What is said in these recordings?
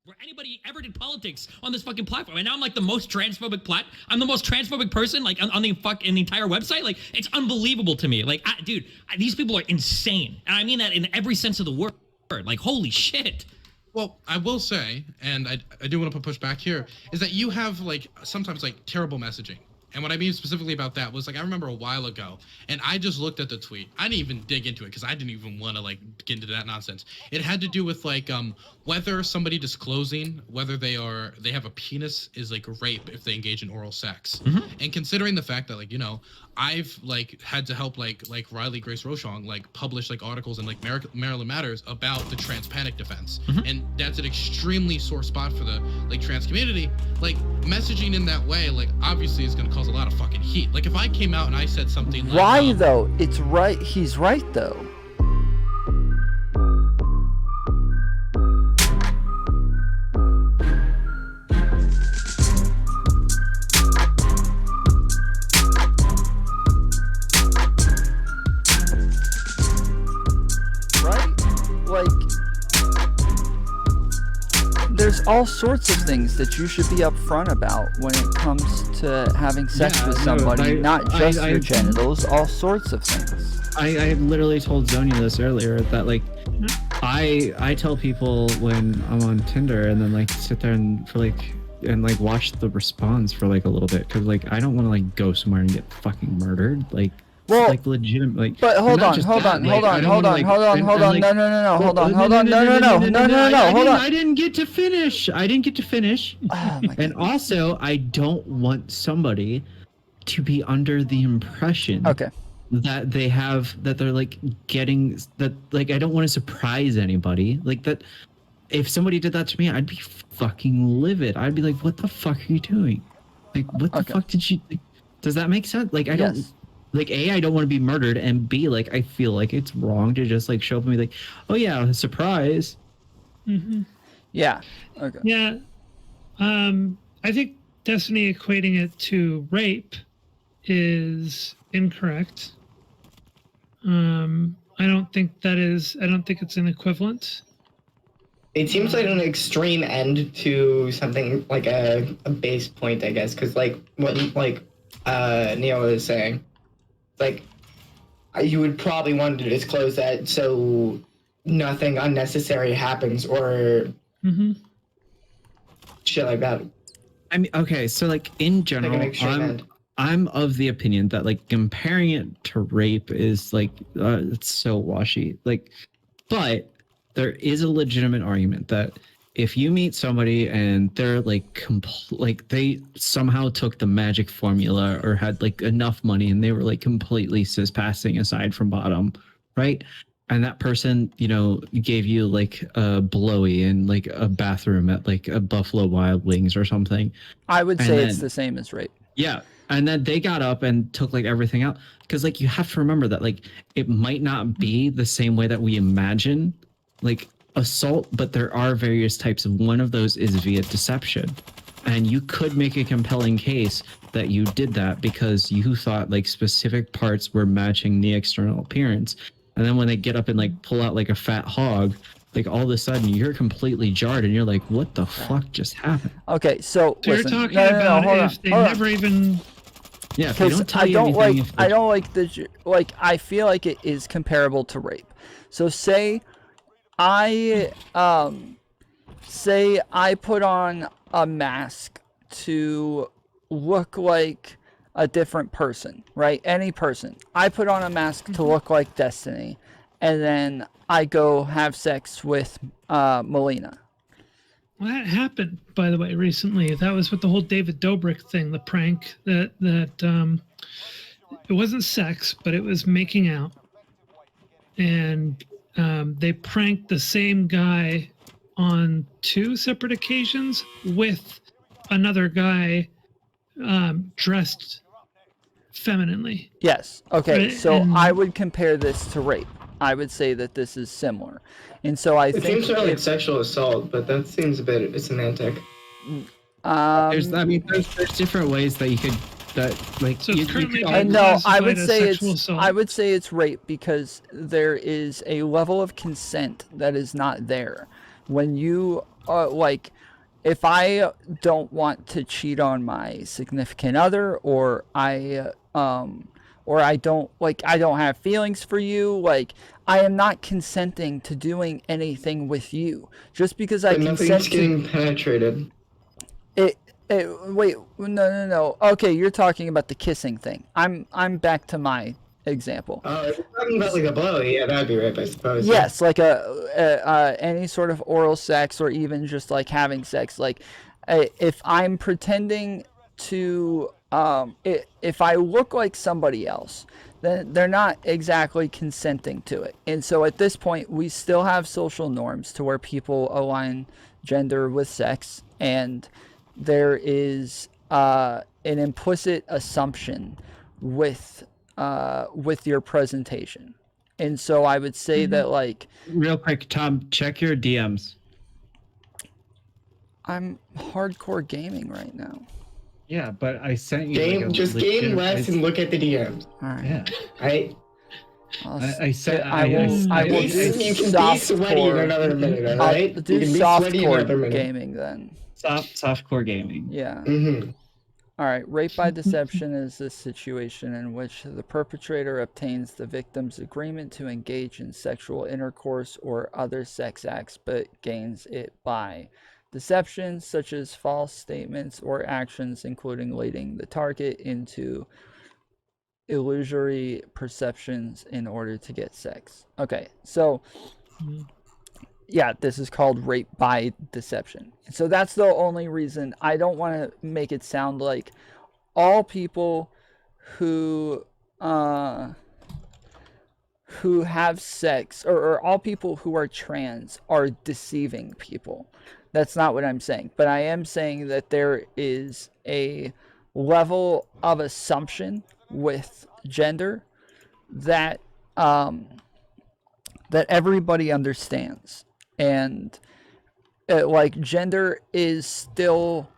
where anybody ever did politics on this fucking platform. And now I'm like the most transphobic I'm the most transphobic person like on the entire website. Like, it's unbelievable to me. Like, dude, these people are insane. And I mean that in every sense of the word. Like, holy shit. Well, I will say, and I do want to push back here, is that you have like sometimes like terrible messaging. And what I mean specifically about that was like, I remember a while ago, and I just looked at the tweet. I didn't even dig into it because I didn't even want to like get into that nonsense. It had to do with like whether somebody disclosing whether they have a penis is like rape if they engage in oral sex. Mm-hmm. And considering the fact that like, you know, I've like had to help like Riley Grace Rochong like publish like articles in like Maryland Matters about the trans panic defense. Mm-hmm. And that's an extremely sore spot for the like trans community. Like, messaging in that way like obviously is going to cause a lot of fucking heat. Like, if I came out and I said something like, why though? It's right. He's right though. There's all sorts of things that you should be upfront about when it comes to having sex with somebody, not just your genitals, all sorts of things. I literally told Zonia this earlier, that like I tell people when I'm on Tinder and then like sit there and watch the response for like a little bit, because like I don't want to like go somewhere and get fucking murdered, like. Well, like legitimate, like. But hold on. No. I didn't get to finish. Oh, and also, I don't want somebody to be under the impression that they're like getting that. Like, I don't want to surprise anybody. Like that. If somebody did that to me, I'd be fucking livid. I'd be like, "What the fuck are you doing? Like, what the fuck did you? Like, does that make sense? Like, I don't." Like, A, I don't want to be murdered, and B, like, I feel like it's wrong to just, like, show up and be like, oh, yeah, surprise. Mm-hmm. Yeah. Okay. Yeah. I think Destiny equating it to rape is incorrect. I don't think it's an equivalent. It seems like an extreme end to something like a base point, I guess, because, like, what, like, Neil was saying, like, you would probably want to disclose that so nothing unnecessary happens or shit like that. I mean, okay, so like in general, like I'm of the opinion that like comparing it to rape is like it's so washy. Like, but there is a legitimate argument that if you meet somebody and they're like like they somehow took the magic formula or had like enough money and they were like completely cis passing aside from bottom, right? And that person, you know, gave you like a blowy in like a bathroom at like a Buffalo Wild Wings or something. I would say it's the same as rape. Yeah. And then they got up and took like everything out, because like you have to remember that like it might not be the same way that we imagine like assault, but there are various types of one of those is via deception, and you could make a compelling case that you did that because you thought like specific parts were matching the external appearance, and then when they get up and like pull out like a fat hog, like all of a sudden you're completely jarred and you're like, what the fuck just happened? Okay, so you're talking about if they never even if they don't tell you anything, I don't like the like I feel like it is comparable to rape. So say I put on a mask to look like a different person, right? Any person. I put on a mask to look like Destiny, and then I go have sex with Melina. Well, that happened, by the way, recently. That was with the whole David Dobrik thing, the prank that it wasn't sex, but it was making out. And they pranked the same guy on 2 separate occasions with another guy dressed femininely. Yes. Okay. Right? So I would compare this to rape. I would say that this is similar. And so I think it seems sort of like sexual assault, but that seems a bit semantic. There's different ways that you could so I would say it's rape because there is a level of consent that is not there. When you like, if I don't want to cheat on my significant other, or I don't like, I don't have feelings for you, like I am not consenting to doing anything with you. Just because I But consent nothing's to getting penetrated. it, wait, no. Okay, you're talking about the kissing thing. I'm back to my example. Oh, if you're talking about like a blow, yeah, that'd be rape, I suppose. Yes, like any sort of oral sex, or even just like having sex. Like, if I'm pretending to if I look like somebody else, then they're not exactly consenting to it. And so at this point, we still have social norms to where people align gender with sex, and there is an implicit assumption with your presentation. And so I would say that, like, Real quick, Tom, check your DMs. I'm hardcore gaming right now. Yeah, but I sent you. Game, just game less and look at the DMs. All right. Yeah. Right? I said I will You do can be soft sweaty in core. another minute, I'll alright? do You can be soft sweaty in core another minute. gaming then. softcore gaming. Yeah. Mm-hmm. All right. Rape by deception is a situation in which the perpetrator obtains the victim's agreement to engage in sexual intercourse or other sex acts, but gains it by deception, such as false statements or actions, including leading the target into illusory perceptions in order to get sex. Okay, so yeah, this is called rape by deception. So that's the only reason I don't want to make it sound like all people who have sex, or all people who are trans are deceiving people. That's not what I'm saying. But I am saying that there is a level of assumption with gender that that everybody understands. And like, gender is still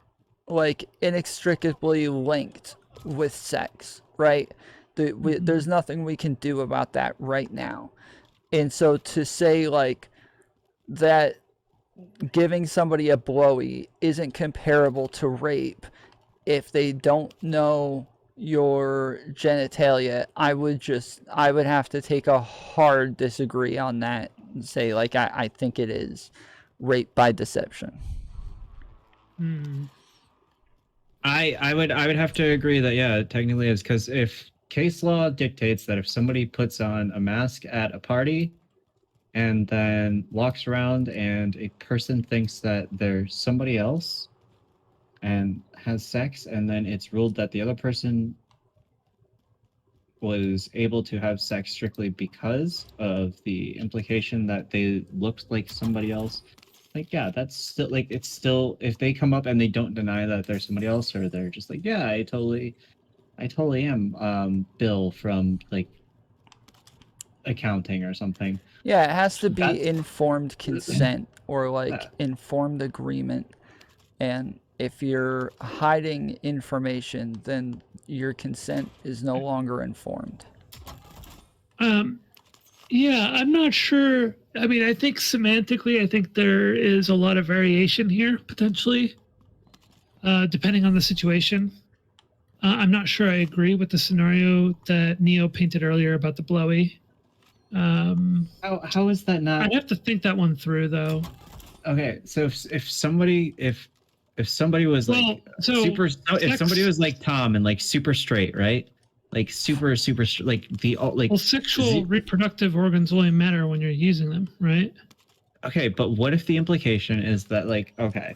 like inextricably linked with sex, right? There's nothing we can do about that right now. And so to say like that giving somebody a blowy isn't comparable to rape if they don't know your genitalia, I would have to take a hard disagree on that and say, like, I think it is rape by deception. I would have to agree that, yeah, it technically is, because if case law dictates that if somebody puts on a mask at a party and then walks around and a person thinks that they're somebody else and has sex, and then it's ruled that the other person was able to have sex strictly because of the implication that they looked like somebody else, like, yeah, that's still, like, it's still, if they come up and they don't deny that they're somebody else, or they're just like, yeah, I totally am Bill from, like, accounting or something. Yeah, it has to be That's- informed consent, or like informed agreement. And if you're hiding information, then your consent is no longer informed. Yeah, I'm not sure. I mean, I think semantically, I think there is a lot of variation here, potentially, depending on the situation. I'm not sure I agree with the scenario that Neo painted earlier about the blowy. How is that not? I'd have to think that one through, though. Okay, so if somebody was like if somebody was like Tom and like super straight, right? Like super like like. Well, sexual reproductive organs only matter when you're using them, right? Okay, but what if the implication is that, like, okay,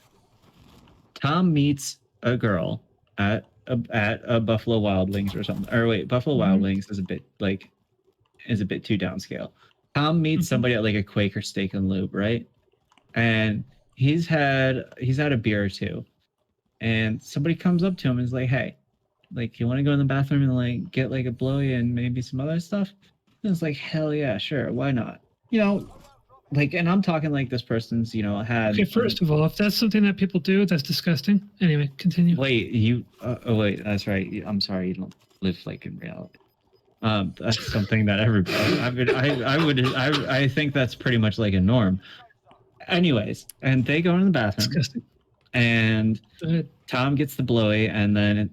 Tom meets a girl at a Buffalo Wild Wings or something, or wait, Buffalo Wild Wings is a bit too downscale. Tom meets somebody at like a Quaker Steak and Lube, right? And he's had a beer or two, and somebody comes up to him and is like, hey, like, you want to go in the bathroom and like get like a blowy and maybe some other stuff? And it's like, hell yeah, sure, why not? You know, like, and I'm talking like this person's, you know, had. Okay, first of all, if that's something that people do, that's disgusting. Anyway, continue. Wait, you? Oh wait, that's right. I'm sorry, you don't live like in reality. That's something that everybody. I think that's pretty much like a norm. Anyways, and they go in the bathroom, Disgusting. and Go ahead. Tom gets the blowy, and then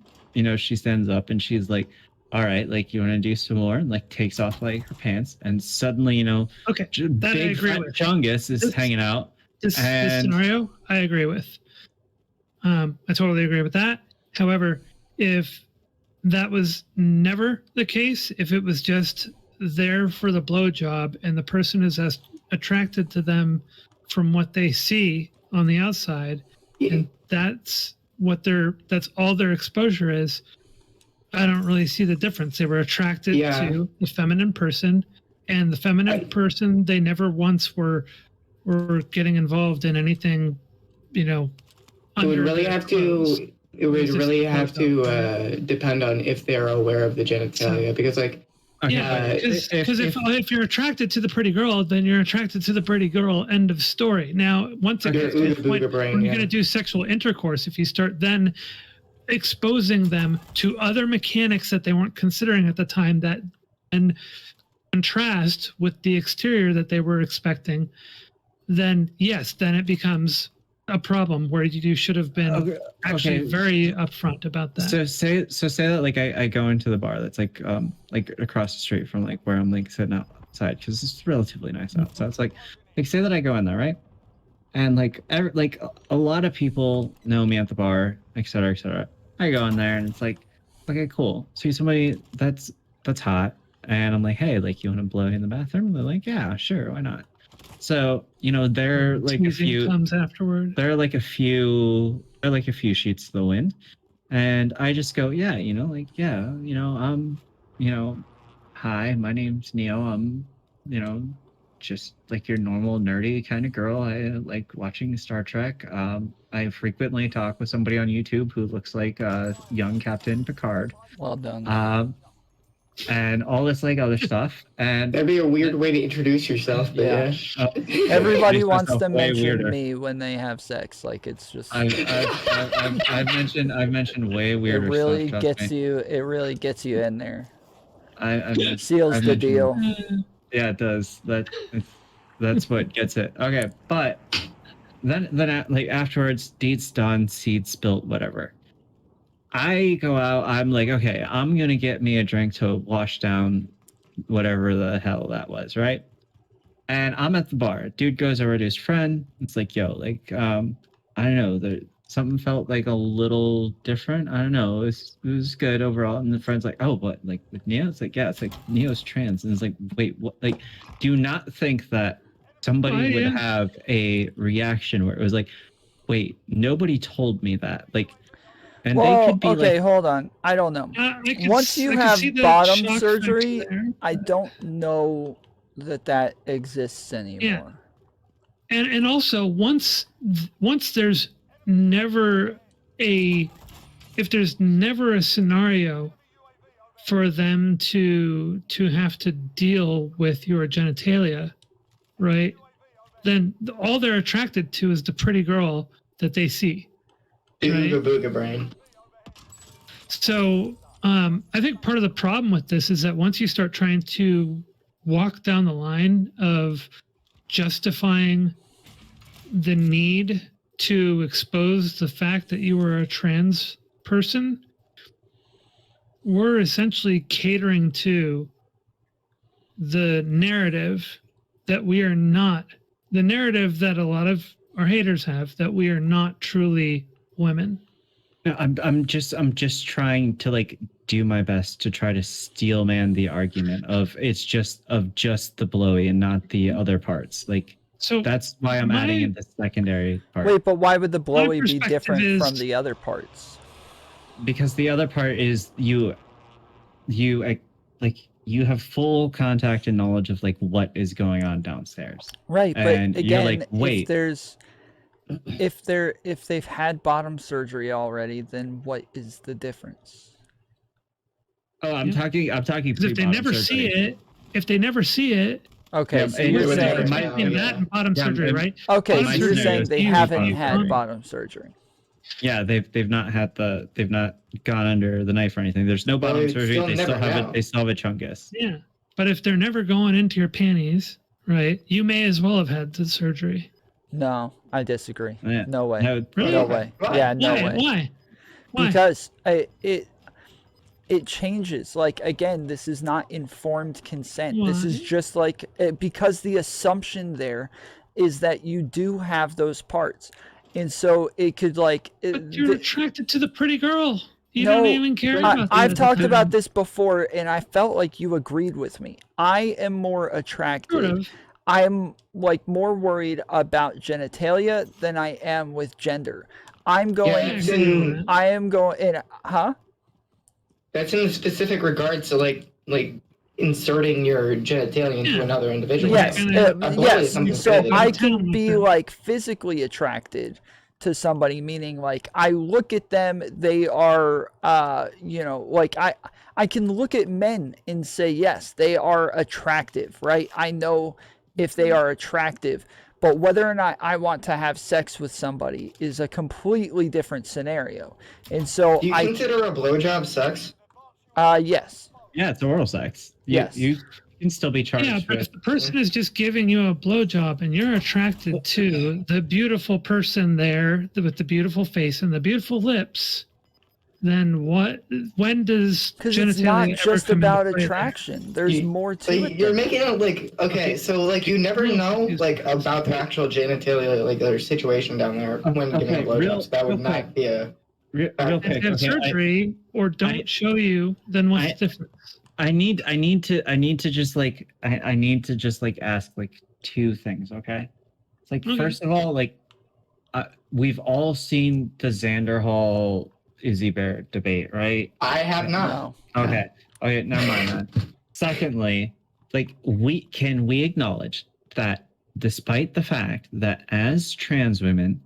she stands up and she's like, "All right, like you want to do some more?" And like takes off like her pants, and suddenly Okay, that I big agree fat with. Chungus is This- hanging out. This And- scenario, I agree with. I totally agree with that. However, if that was never the case, if it was just there for the blowjob and the person is as attracted to them from what they see on the outside, and that's all their exposure is, I don't really see the difference. They were attracted to the feminine person, and the feminine person, they never once were getting involved in anything, It would really have to. It would It's just really have clothes to depend on if they're aware of the genitalia, because like Okay, Yeah, but because if you're attracted to the pretty girl, then you're attracted to the pretty girl. End of story. Now, once it gets to the point when you're going to do sexual intercourse, if you start then exposing them to other mechanics that they weren't considering at the time, that and contrast with the exterior that they were expecting, then yes, then it becomes a problem where you should have been actually very upfront about that. So say that like I go into the bar that's like across the street from like where I'm like sitting outside, because it's relatively nice out. So it's like say that I go in there, right? And like a lot of people know me at the bar, et cetera, et cetera. I go in there and it's like, okay, cool. See somebody that's hot, and I'm like, hey, like you want to blow in the bathroom? And they're like, yeah, sure, why not? So they're like a few comes afterward. They're like a few sheets to the wind, and I just go, yeah, hi, my name's Neo. I'm just like your normal nerdy kind of girl. I like watching Star Trek. I frequently talk with somebody on YouTube who looks like young Captain Picard. Well done. And all this like other stuff. And that'd be a weird way to introduce yourself, but yeah. Everybody wants to mention me when they have sex. Like it's just. I've mentioned way weirder It really stuff. gets you. It really gets you in there. I've Seals the deal. Yeah, it does. That's what gets it. Okay, but then like afterwards, deed's done, seed spilt, whatever. I go out. I'm like, okay, I'm gonna get me a drink to wash down whatever the hell that was, right? And I'm at the bar. Dude goes over to his friend. It's like, yo, like, I don't know, something felt like a little different. I don't know. It was good overall. And the friend's like, oh, but like with Neo, it's like, yeah, it's like Neo's trans. And it's like, wait, what? Like, do you not think that somebody would have a reaction where it was like, wait, nobody told me that, like. And well, they could be okay, like, hold on. I don't know. Once you have bottom surgery, I don't know that exists anymore. Yeah. And also once there's never if there's never a scenario for them to have to deal with your genitalia, right? Then all they're attracted to is the pretty girl that they see. Right? Booga brain. So I think part of the problem with this is that once you start trying to walk down the line of justifying the need to expose the fact that you are a trans person, we're essentially catering to the narrative that we are not, the narrative that a lot of our haters have, that we are not truly women. No, I'm just trying to like do my best to try to steel man the argument of it's just the blowy and not the other parts. Like, so that's why I'm adding in the secondary part. Wait, but why would the blowy be different from the other parts? Because the other part is you have full contact and knowledge of like what is going on downstairs. Right, and but again, you're like, wait. If they've had bottom surgery already, then what is the difference? Oh, I'm talking. If they never see it. Okay, so you're saying that and bottom surgery, right? Okay, so you're saying they haven't had bottom surgery. Yeah, they've not gone under the knife or anything. There's no bottom surgery. They still have a chungus. Yeah, but if they're never going into your panties, right? You may as well have had the surgery. No, I disagree. Yeah. No way. No, Really? No way. Why? Yeah, no Why? way. Why? Because it changes. Like, again, this is not informed consent. This is Why? just like because the assumption there is that you do have those parts, and so it could like But you're attracted to the pretty girl. You no, don't even care about the I've other talked guy. about this before, and I felt like you agreed with me. I am more Sort attracted. of. I'm like more worried about genitalia than I am with gender. I'm going it's to. in- I am going in. Huh? That's in specific regards to like inserting your genitalia into Yeah. another individual. Yes, gonna- A bullet is yes. something So totally I different. can be like physically attracted to somebody, meaning like I look at them, they are, like I can look at men and say yes, they are attractive, right? I know if they are attractive, but whether or not I want to have sex with somebody is a completely different scenario, and so Do you consider a blowjob sex? yes, yeah, it's oral sex. Yes. You can still be charged Yeah, but with. if the person is just giving you a blowjob and you're attracted to the beautiful person there with the beautiful face and the beautiful lips, then what? When does because genitalia it's not ever just come into about play there? attraction. There's You- more to it. Like, you're than making it like okay, so like you never Real know confusing. like about the actual genitalia, like their situation down there when giving a Okay, blowjob. So that would real not quick. be a. Real If quick. they have Okay, surgery or don't I- show you, then what's I- the difference? I need to just like I need to just like ask like two things, okay? It's like Okay. first of all, like we've all seen the Xander Hall Izzy Bear debate, right? I have not. No. Okay. Okay, never mind that. Secondly, like we acknowledge that despite the fact that as trans women,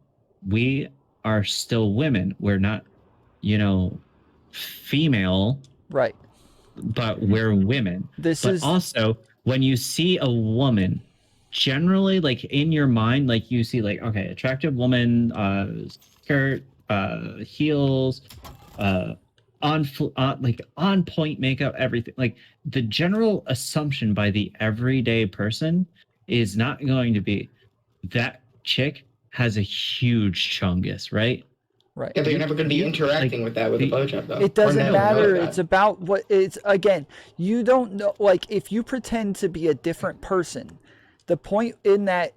we are still women. We're not, female, Right. but we're women. This But is also, when you see a woman, generally, like in your mind, like you see, like, okay, attractive woman, skirt, heels, like on point makeup, everything. Like the general assumption by the everyday person is not going to be that chick has a huge chungus, right? right. Yeah, but you're never going to be interacting with that with a blowjob, though. It Or doesn't never know matter. that. It's about what it's again. You don't know. Like if you pretend to be a different person, the point in that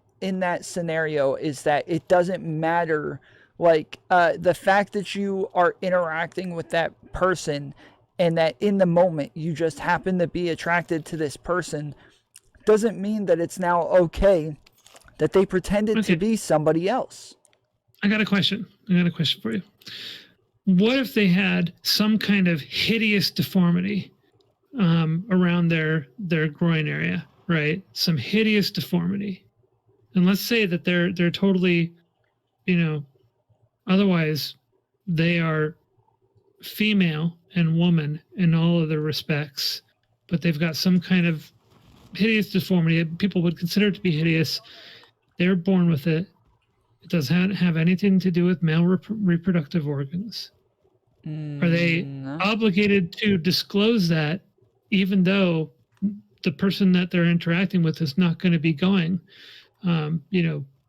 scenario is that it doesn't matter. Like the fact that you are interacting with that person, and that in the moment you just happen to be attracted to this person, doesn't mean that it's now okay that they pretended Okay. to be somebody else. I got a question for you. What if they had some kind of hideous deformity around their groin area, right? Some hideous deformity, and let's say that they're totally, otherwise they are female and woman in all other respects, but they've got some kind of hideous deformity. People would consider it to be hideous. They're born with it. It doesn't have anything to do with male reproductive organs. Are they No. obligated to disclose that, even though the person that they're interacting with is not going to be going,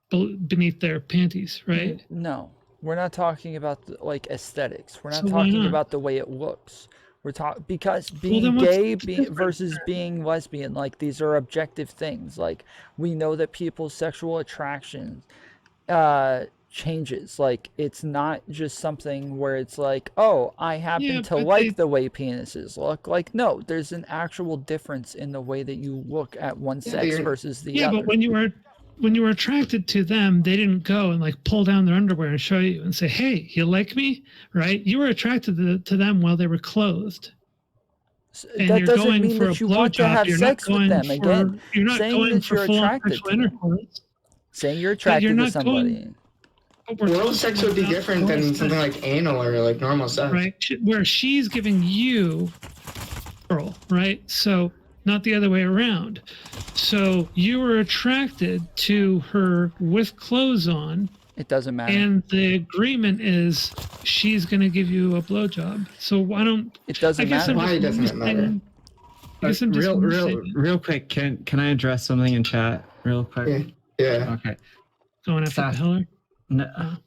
beneath their panties, right? No, we're not talking about like aesthetics. We're not So why talking not? about the way it looks. We're talking because then being what's gay the difference versus then? being lesbian, like these are objective things. Like we know that people's sexual attraction changes. Like it's not just something where it's like, oh, I happen Yeah, to but like they- the way penises look. Like no, there's an actual difference in the way that you look at one Yeah, sex you're- versus the Yeah, other. but when you were attracted to them, they didn't go and like pull down their underwear and show you and say, "Hey, you like me?" Right? You were attracted to them while they were clothed. And That you're doesn't going mean for that a you want to blowjob. have You're not sex with going them. for- Again, You're not saying going that for you're full-on attracted sexual to them. intercourse. Saying you're you're attracted to not somebody. going- but we're Oral talking sex would be about different oral than sex, something like anal or like normal sex. right? Where she's giving you oral, right? So not the other way around. So you were attracted to her with clothes on, It doesn't matter. and the agreement is she's going to give you a blowjob. So why don't It doesn't I guess matter. Why doesn't it matter? I guess I'm just real quick. Can I address something in chat real quick? Yeah. Yeah. Okay. Going after Sass- Heller? No, Oh.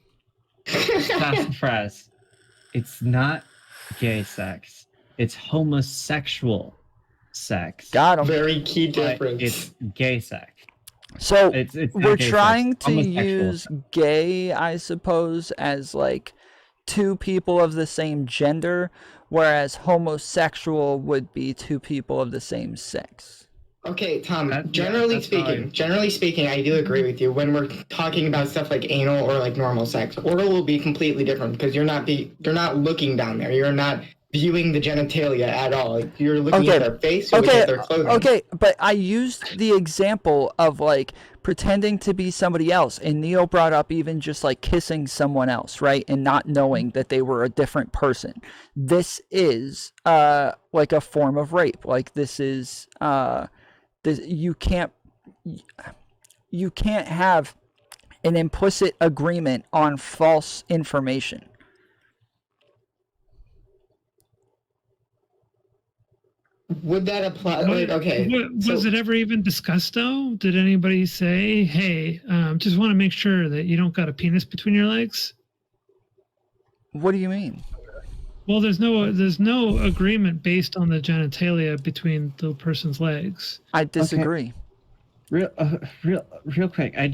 sassafras. It's not gay sex. It's homosexual sex. Got him. Very key But difference. it's gay sex. So It's not we're gay sex, trying to homosexual use sex. gay, I suppose, as like two people of the same gender, whereas homosexual would be two people of the same sex. Okay, Tom, That's generally speaking, I do agree with you. When we're talking about stuff like anal or like normal sex, oral will be completely different because you're not looking down there. You're not viewing the genitalia at all. You're looking at their face, you're looking at their clothing. Okay, but I used the example of like pretending to be somebody else, and Neil brought up even just like kissing someone else, right? And not knowing that they were a different person. This is like a form of rape. Like this is you can't have an implicit agreement on false information. Would that apply? What- Okay. Was it ever even discussed though? Did anybody say, "Hey, just want to make sure that you don't got a penis between your legs"? What do you mean? Well, there's no agreement based on the genitalia between the person's legs. I disagree. Real quick. I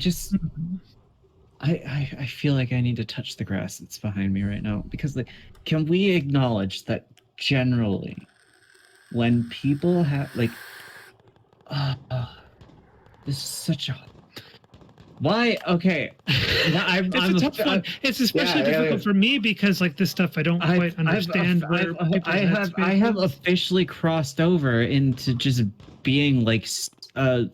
feel like I need to touch the grass that's behind me right now because like, can we acknowledge that generally, when people have like, this is such a why? Okay, now I'm It's a tough one. It's especially difficult for me because like this stuff I don't quite understand. I have officially crossed over into just being like I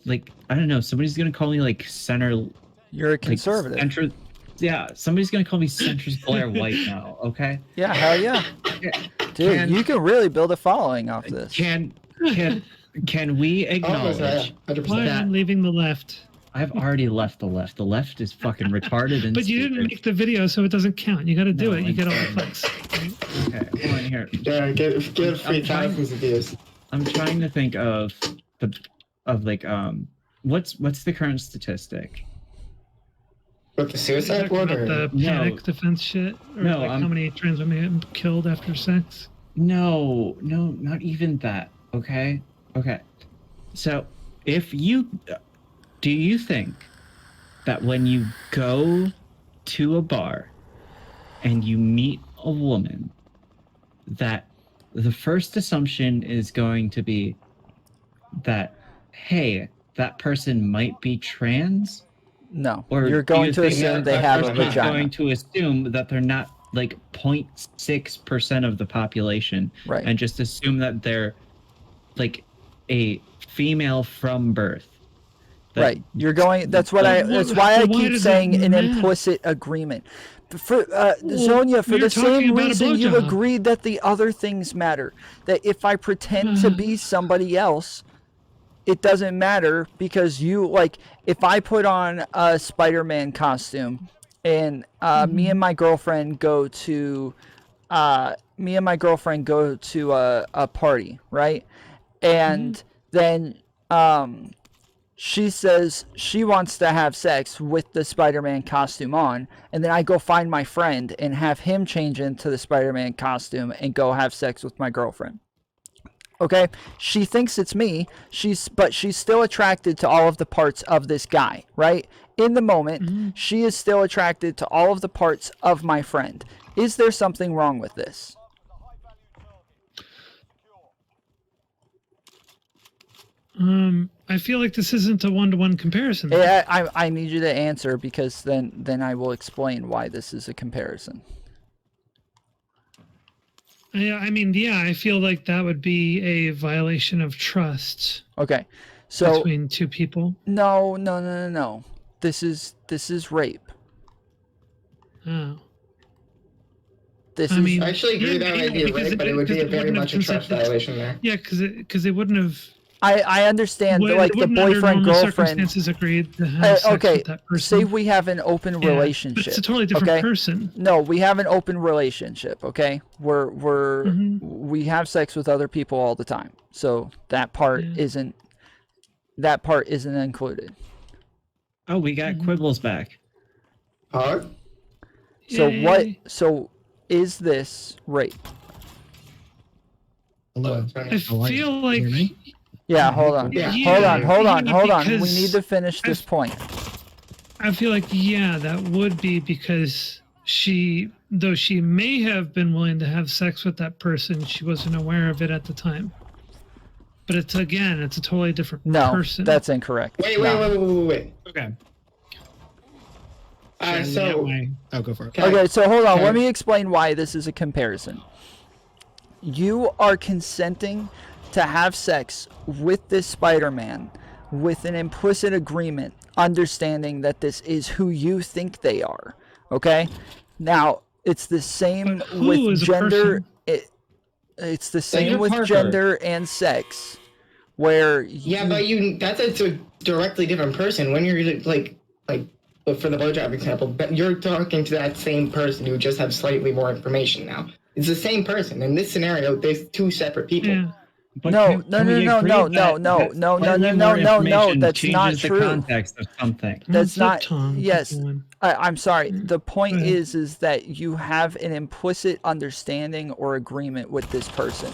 don't know. Somebody's gonna call me like center. You're a conservative. Yeah, somebody's gonna call me centrist Blair White now. Okay. Yeah, hell yeah, dude. You can really build a following off this. Can we acknowledge why I'm leaving the left? I've already left the left. The left is fucking retarded and But you didn't make the video, so it doesn't count. You got to do it. You get all the clicks. Okay, hold on here. Yeah, get free thousands of views. I'm trying to think of what's the current statistic? With the suicide Talking one, about or the panic defense shit, or No, like how many trans women get killed after sex? No, not even that. Okay. So, do you think that when you go to a bar and you meet a woman, that the first assumption is going to be that, hey, that person might be trans? No, Or you're going to think assume that they that have a person is vagina. going to assume that they're not like 0.6% of the population, Right. and just assume that they're like a female from birth. Right. You're going. That's why I keep does saying it an matter? implicit agreement. For Zonia, for you're the same talking about a reason you blowjob. agreed that the other things matter. That if I pretend to be somebody else, it doesn't matter because you like. If I put on a Spider-Man costume, and me and my girlfriend go to, a party, right? And then she says she wants to have sex with the Spider-Man costume on, and then I go find my friend and have him change into the Spider-Man costume and go have sex with my girlfriend. Okay? She thinks it's me, but she's still attracted to all of the parts of this guy, right? In the moment, she is still attracted to all of the parts of my friend. Is there something wrong with this? I feel like this isn't a one-to-one comparison. Yeah, I need you to answer because then I will explain why this is a comparison. Yeah, I mean, yeah, I feel like that would be a violation of trust Okay. So between two people. no. This is rape. Oh. This I is mean, I actually agree that might be because rape, but it would be a very wouldn't much a have trust consented- violation there. Yeah, because they wouldn't have. I understand like the wouldn't under boyfriend normal girlfriend. circumstances agreed to have sex Okay, with that person. say we have an open Yeah, relationship. But it's a totally different okay? person. No, we have an open relationship. Okay, we have sex with other people all the time, so that part isn't included. Oh, we got Quibbles back. Huh? So Yay. so is this rape? Hello. I feel like Hear me? Yeah, hold on. Yeah. Hold on, hold on, Yeah, hold on. We because need to finish this I've- point. I feel like, yeah, that would be because though she may have been willing to have sex with that person, she wasn't aware of it at the time. But it's a totally different No, person. that's incorrect. Wait. Okay. So Oh, go for it. Okay, so hold on. Okay. Let me explain why this is a comparison. You are consenting to have sex with this Spider-Man with an implicit agreement, understanding that this is who you think they are. Okay? Now, it's the same But who with is a gender. person? It's the same Peter with Parker. gender and sex, where yeah, but that's a directly different person. When you're like for the blowjob example, but you're talking to that same person who just have slightly more information now. It's the same person. In this scenario, there's two separate people. Yeah. But No, can we no, agree no, that- no, that no, no, slightly no, more no, no, information that's not changes the true. context of something. That's What's up, not. Tom? Yes, Keep going. I'm sorry. The point Go ahead. is that you have an implicit understanding or agreement with this person.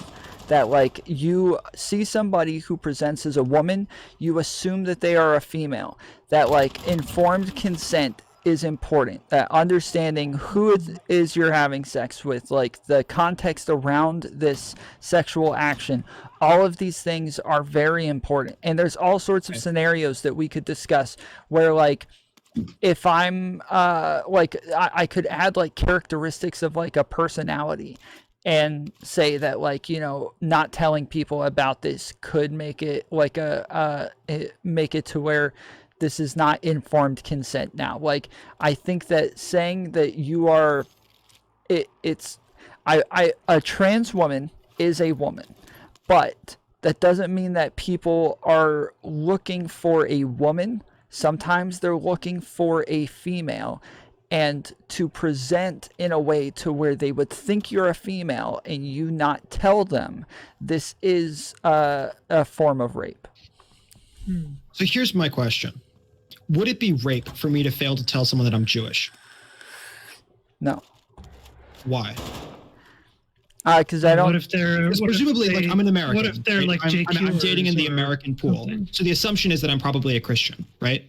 That like you see somebody who presents as a woman, you assume that they are a female. That like informed consent is important. That understanding who it is you're having sex with, like the context around this sexual action, all of these things are very important. And there's all sorts of scenarios that we could discuss where like if I'm like I could add like characteristics of like a personality and say that like not telling people about this could make it like make it to where this is not informed consent now. Like I think that saying that you are it's a trans woman is a woman, but that doesn't mean that people are looking for a woman. Sometimes they're looking for a female, and to present in a way to where they would think you're a female and you not tell them, this is a form of rape. So here's my question. Would it be rape for me to fail to tell someone that I'm Jewish? No. Why? Because I don't. What if they're Because what if presumably, like, they- I'm an American. What if they're right? like I'm JQers dating in the or American pool. something? So the assumption is that I'm probably a Christian, right?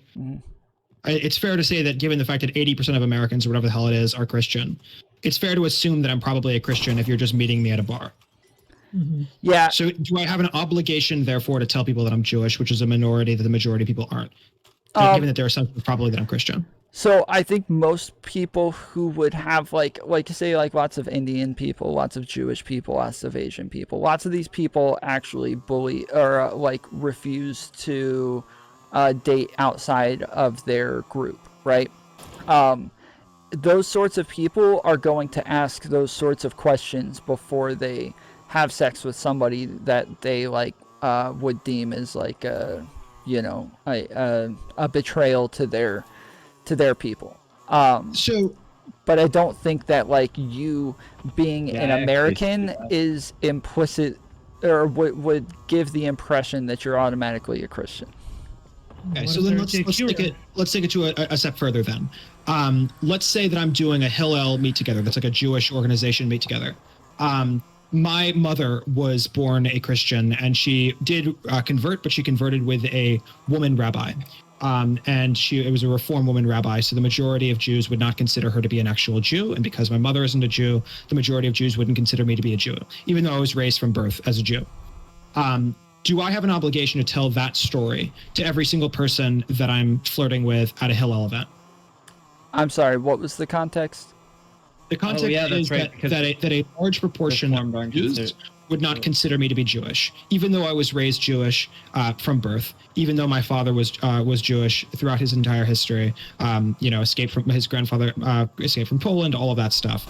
It's fair to say that given the fact that 80% of Americans, or whatever the hell it is, are Christian, it's fair to assume that I'm probably a Christian if you're just meeting me at a bar. Yeah. So do I have an obligation, therefore, to tell people that I'm Jewish, which is a minority that the majority of people aren't? Given that their assumption is probably that I'm Christian. So I think most people who would have like say like lots of Indian people, lots of Jewish people, lots of Asian people, lots of these people actually bully or like refuse to date outside of their group, right? Those sorts of people are going to ask those sorts of questions before they have sex with somebody that they like would deem as like a betrayal to their people. So But I don't think that like you being Yeah, an I actually American see that. is implicit or would give the impression that you're automatically a Christian. okay, What so if then they're let's take it to a step further then. Let's say that I'm doing a Hillel meet together. That's like a Jewish organization meet together. My mother was born a Christian, and she did convert, but she converted with a woman rabbi. And it was a Reform woman rabbi, so the majority of Jews would not consider her to be an actual Jew. And because my mother isn't a Jew, the majority of Jews wouldn't consider me to be a Jew, even though I was raised from birth as a Jew. Do I have an obligation to tell that story to every single person that I'm flirting with at a Hillel event? I'm sorry, what was the context? The context yeah, that's is right, because that a large proportion Reformed of aren't Jews considered- would not consider me to be Jewish, even though I was raised Jewish from birth, even though my father was Jewish throughout his entire history. Escaped from his grandfather, escaped from Poland, all of that stuff.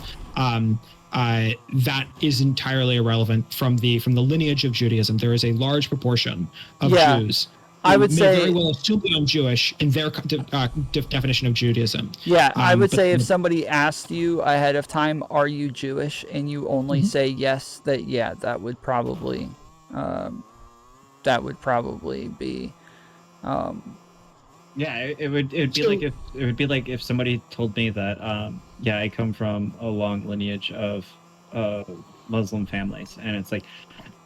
That is entirely irrelevant from the lineage of Judaism. There is a large proportion of Yeah, Jews. I would may say- very well assume that I'm Jewish in their definition of Judaism. Yeah, I would but- say if somebody asked you ahead of time, "Are you Jewish?" and you only say yes, that would probably be Yeah, it would be like if somebody told me that I come from a long lineage of Muslim families, and it's like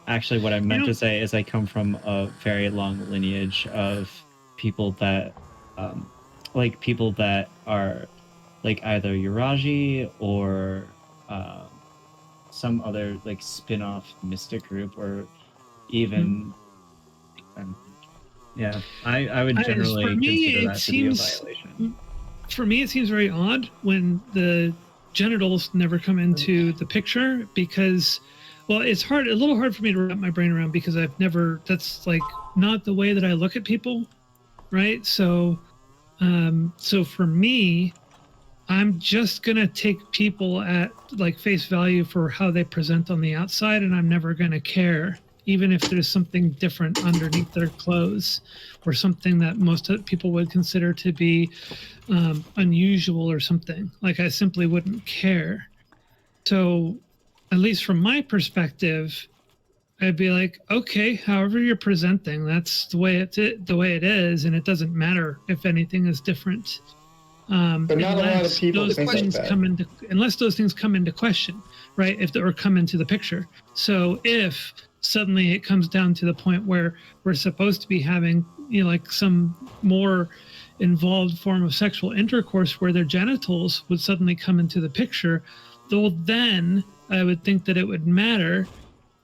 actually what I meant to say is I come from a very long lineage of people that people that are like either Uraji or some other like spin-off mystic group, or even I would generally for me, consider that to be a seems, violation. For me, it seems very odd when the genitals never come into the picture because, well, it's a little hard for me to wrap my brain around because that's like not the way that I look at people, right? So for me, I'm just gonna take people at like face value for how they present on the outside, and I'm never gonna care, even if there's something different underneath their clothes, or something that most people would consider to be unusual or something. Like I simply wouldn't care. So, at least from my perspective, I'd be like, okay, however you're presenting, that's the way it is, and it doesn't matter if anything is different. But not a lot of people think like that. Unless those things come into question, right? Or come into the picture. So if suddenly it comes down to the point where we're supposed to be having, like some more involved form of sexual intercourse where their genitals would suddenly come into the picture, though then I would think that it would matter,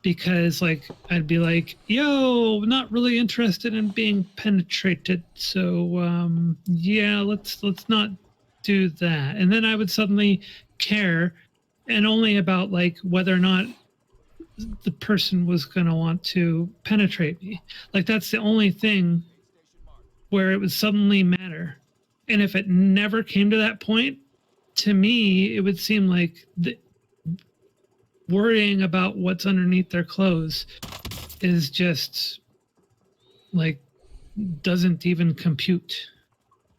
because like I'd be like, yo, not really interested in being penetrated, so let's not do that. And then I would suddenly care, and only about like whether or not the person was going to want to penetrate me. Like that's the only thing where it would suddenly matter. And if it never came to that point, to me it would seem like worrying about what's underneath their clothes is just like doesn't even compute.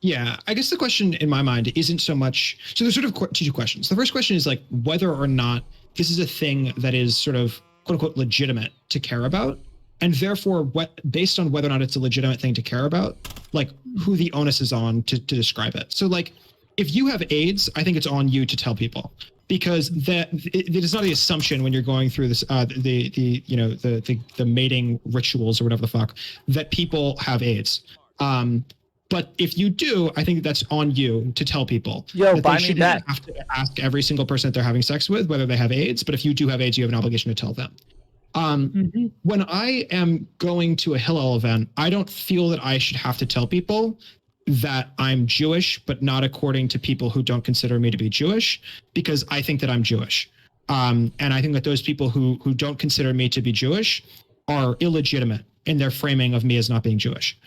Yeah, I guess the question in my mind isn't so much. So there's sort of two questions. The first question is like whether or not this is a thing that is sort of quote unquote legitimate to care about, and therefore based on whether or not it's a legitimate thing to care about, like who the onus is on to describe it. So like if you have AIDS, I think it's on you to tell people, because it is not the assumption when you're going through this the mating rituals or whatever the fuck that people have AIDS. But if you do, I think that's on you to tell people. Yo, that buy they me shouldn't that. have to ask every single person that they're having sex with whether they have AIDS. But if you do have AIDS, you have an obligation to tell them. When I am going to a Hillel event, I don't feel that I should have to tell people that I'm Jewish, but not according to people who don't consider me to be Jewish, because I think that I'm Jewish. And I think that those people who don't consider me to be Jewish are illegitimate in their framing of me as not being Jewish.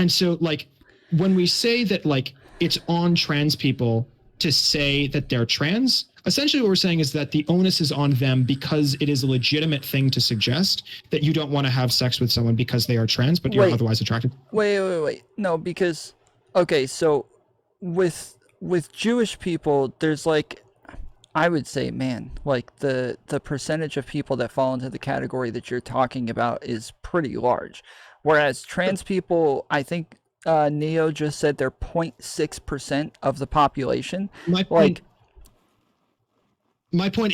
And so like when we say that like it's on trans people to say that they're trans, essentially what we're saying is that the onus is on them because it is a legitimate thing to suggest that you don't want to have sex with someone because they are trans, but you're otherwise attracted. Wait. No, because okay, so with Jewish people, there's like, I would say, man, like the percentage of people that fall into the category that you're talking about is pretty large. Whereas trans people, I think Neo just said they're 0.6% of the population. My point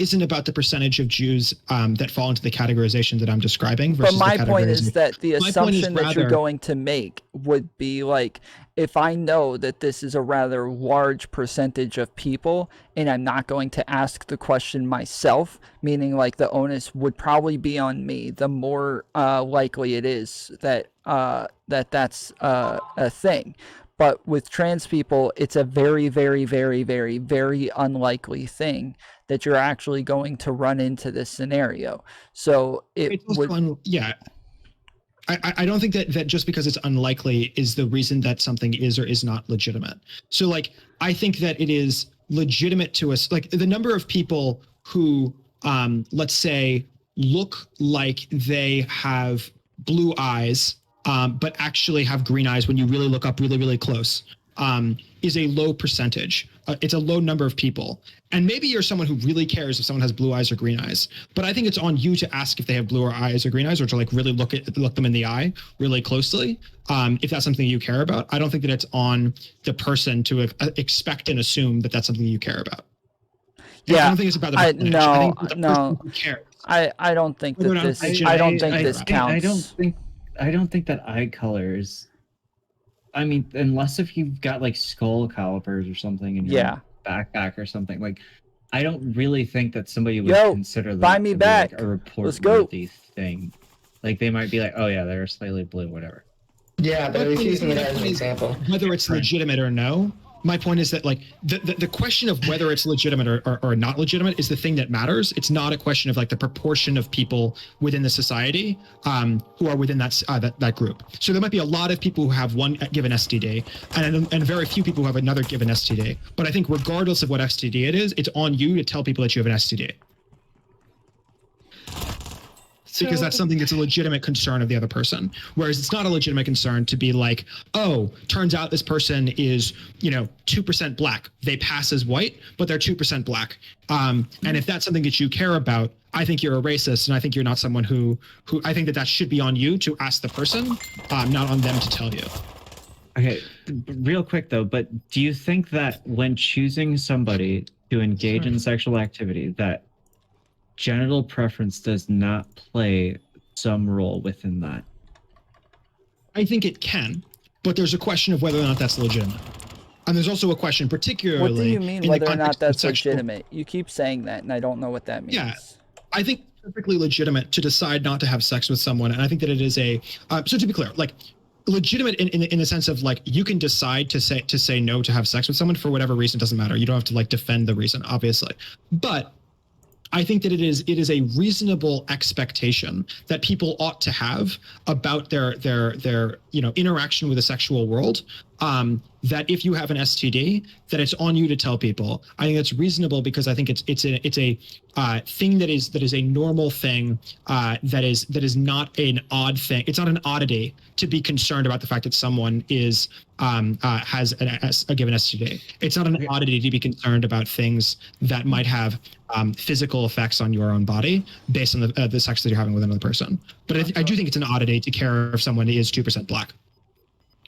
isn't about the percentage of Jews that fall into the categorization that I'm describing. But my point is that the assumption that you're going to make would be like, if I know that this is a rather large percentage of people and I'm not going to ask the question myself, meaning like the onus would probably be on me, the more likely it is that that's a thing. But with trans people, it's a very, very, very, very, very unlikely thing that you're actually going to run into this scenario. So it would... I don't think that just because it's unlikely is the reason that something is or is not legitimate. So like, I think that it is legitimate to us, like the number of people who, let's say, look like they have blue eyes, but actually have green eyes when you really look up really, really close, is a low percentage. it's a low number of people. And maybe you're someone who really cares if someone has blue eyes or green eyes. But I think it's on you to ask if they have blue eyes or green eyes, or to like really look them in the eye really closely. If that's something you care about. I don't think that it's on the person to expect and assume that that's something you care about. Yeah, I don't think it's about the person. no, I think it's the no. person who cares. I don't think Whether or that not this. it's I don't think legitimate. this counts. I don't think that eye colors. I mean, unless if you've got like skull calipers or something in your backpack or something, like I don't really think that somebody would consider that buy me to back. Be like a Let's go. report-worthy thing. Like they might be like, oh yeah, they're slightly blue, whatever. Yeah, but he's using it as an example. Whether it's legitimate or no, my point is that like the question of whether it's legitimate or not legitimate is the thing that matters. It's not a question of like the proportion of people within the society who are within that group. So there might be a lot of people who have one given STD and very few people who have another given STD. But I think regardless of what STD it is, it's on you to tell people that you have an STD. Because that's something that's a legitimate concern of the other person. Whereas it's not a legitimate concern to be like, oh, turns out this person is, 2% black. They pass as white, but they're 2% black. And if that's something that you care about, I think you're a racist, and I think you're not someone who I think that should be on you to ask the person, not on them to tell you. Okay, real quick though, but do you think that when choosing somebody to engage in sexual activity, that genital preference does not play some role within that? I think it can, but there's a question of whether or not that's legitimate. And there's also a question particularly... What do you mean whether or not that's legitimate? You keep saying that, and I don't know what that means. Yeah, I think it's perfectly legitimate to decide not to have sex with someone, and I think that it is a... so to be clear, like, legitimate in the sense of like you can decide to say no to have sex with someone for whatever reason. It doesn't matter. You don't have to like defend the reason, obviously. But I think that it is a reasonable expectation that people ought to have about their interaction with the sexual world. That if you have an STD, that it's on you to tell people. I think that's reasonable because I think it's a thing that is a normal thing that is not an odd thing. It's not an oddity to be concerned about the fact that someone has a given STD. It's not an oddity to be concerned about things that might have physical effects on your own body based on the sex that you're having with another person. But I do think it's an oddity to care if someone is 2% black.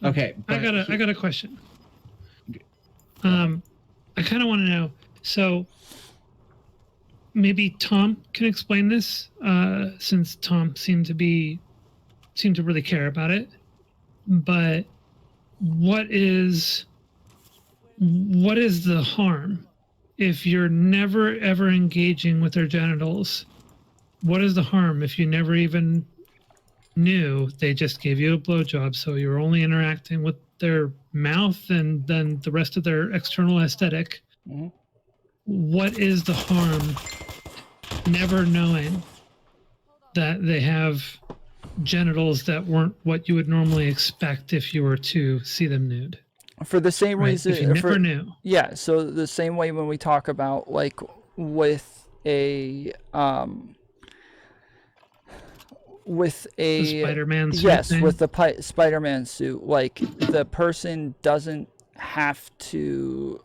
Okay, I got a question. I kind of want to know. So maybe Tom can explain this, since Tom seemed to really care about it. But what is the harm if you're never ever engaging with their genitals? What is the harm if you never even knew they just gave you a blowjob, so you're only interacting with their mouth and then the rest of their external aesthetic? Mm-hmm. What is the harm never knowing that they have genitals that weren't what you would normally expect if you were to see them nude? For the same reason, if you never knew. Yeah, so the same way when we talk about like with a the Spider-Man suit yes, thing? with the Spider-Man suit, like the person doesn't have to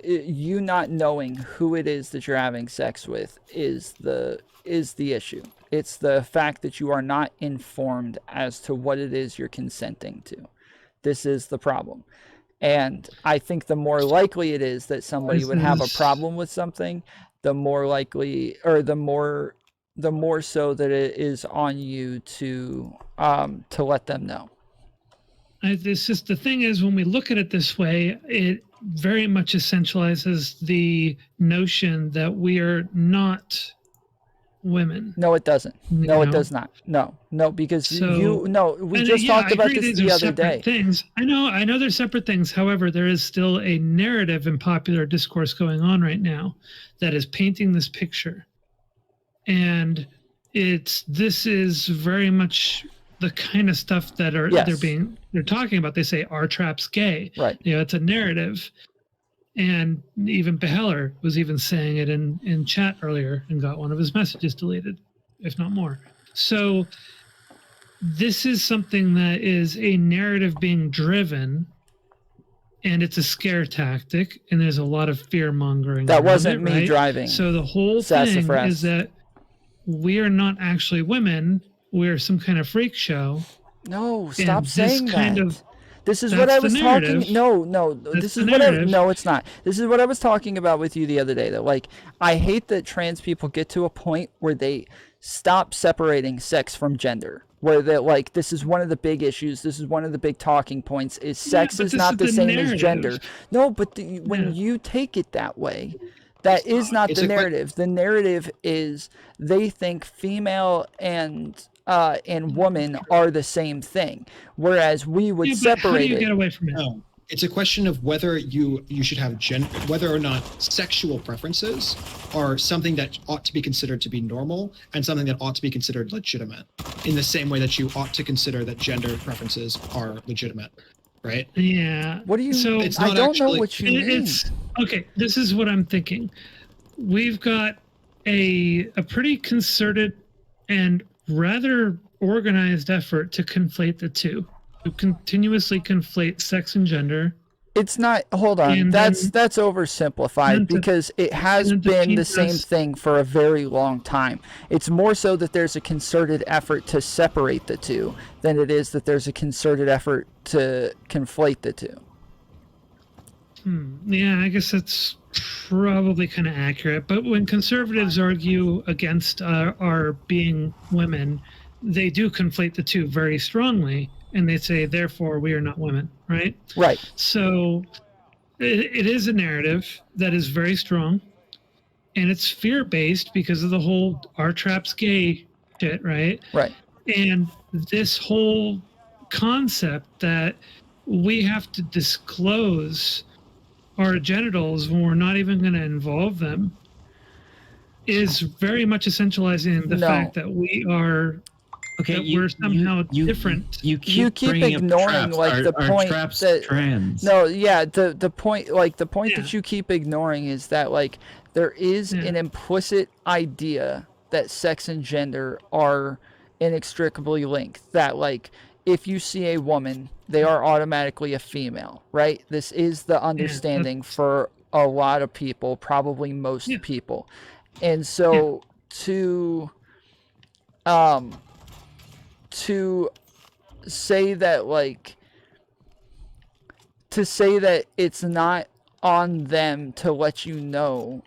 you not knowing who it is that you're having sex with is the issue. It's the fact that you are not informed as to what it is you're consenting to. This is the problem. And I think the more likely it is that somebody would have a problem with something, the more likely, or the more so that it is on you to let them know. It's just, the thing is, when we look at it this way, it very much essentializes the notion that we are not women. No, it doesn't. No, it does not. No, because we just talked about this the other day. Things. I know they're separate things. However, there is still a narrative in popular discourse going on right now that is painting this picture. And this is very much the kind of stuff that they're talking about. They say our trap's gay. Right. It's a narrative. And even Beheller was even saying it in chat earlier and got one of his messages deleted, if not more. So this is something that is a narrative being driven, and it's a scare tactic, and there's a lot of fear mongering. That wasn't me right? driving. So the whole thing is that we are not actually women. We're some kind of freak show. No, stop saying kind that. of This is what I was talking. No, That's this the is what I. narrative. No, it's not. This is what I was talking about with you the other day. That like, I hate that trans people get to a point where they stop separating sex from gender. Where they're like, this is one of the big issues. This is one of the big talking points. Is sex but is this not is the the same as narrative. gender. No, but when you take it that way, that is not It's the a que- narrative. The narrative is they think female and woman are the same thing, whereas we would Yeah, but how do separate you it. get away from it? No, it's a question of whether you should have whether or not sexual preferences are something that ought to be considered to be normal and something that ought to be considered legitimate, in the same way that you ought to consider that gender preferences are legitimate, right? Yeah. What do you? So It's I not don't know actually- what you mean. It's okay. This is what I'm thinking. We've got a pretty concerted and rather organized effort to conflate the two. To continuously conflate sex and gender. It's not. Hold on. And That's then- oversimplified and to- because it has and to been the paint same us- thing for a very long time. It's more so that there's a concerted effort to separate the two than it is that there's a concerted effort to conflate the two. Yeah, I guess that's probably kind of accurate. But when conservatives argue against our being women, they do conflate the two very strongly, and they say, therefore, we are not women, right? Right. So it is a narrative that is very strong, and it's fear-based because of the whole "our trap's gay" shit, right? Right. And this whole concept that we have to disclose our genitals when we're not even going to involve them is very much essentializing the No. fact that we are Okay, that we're somehow different. You keep, You keep bringing up ignoring, traps. like, the Are point traps that- trans. No, yeah, the point, like, the point Yeah. that you keep ignoring is that, like, there is Yeah. an implicit idea that sex and gender are inextricably linked. That, like, if you see a woman, they are automatically a female, right? This is the understanding for a lot of people, probably most Yeah. people. And so to say that, like, to say that it's not on them to let you know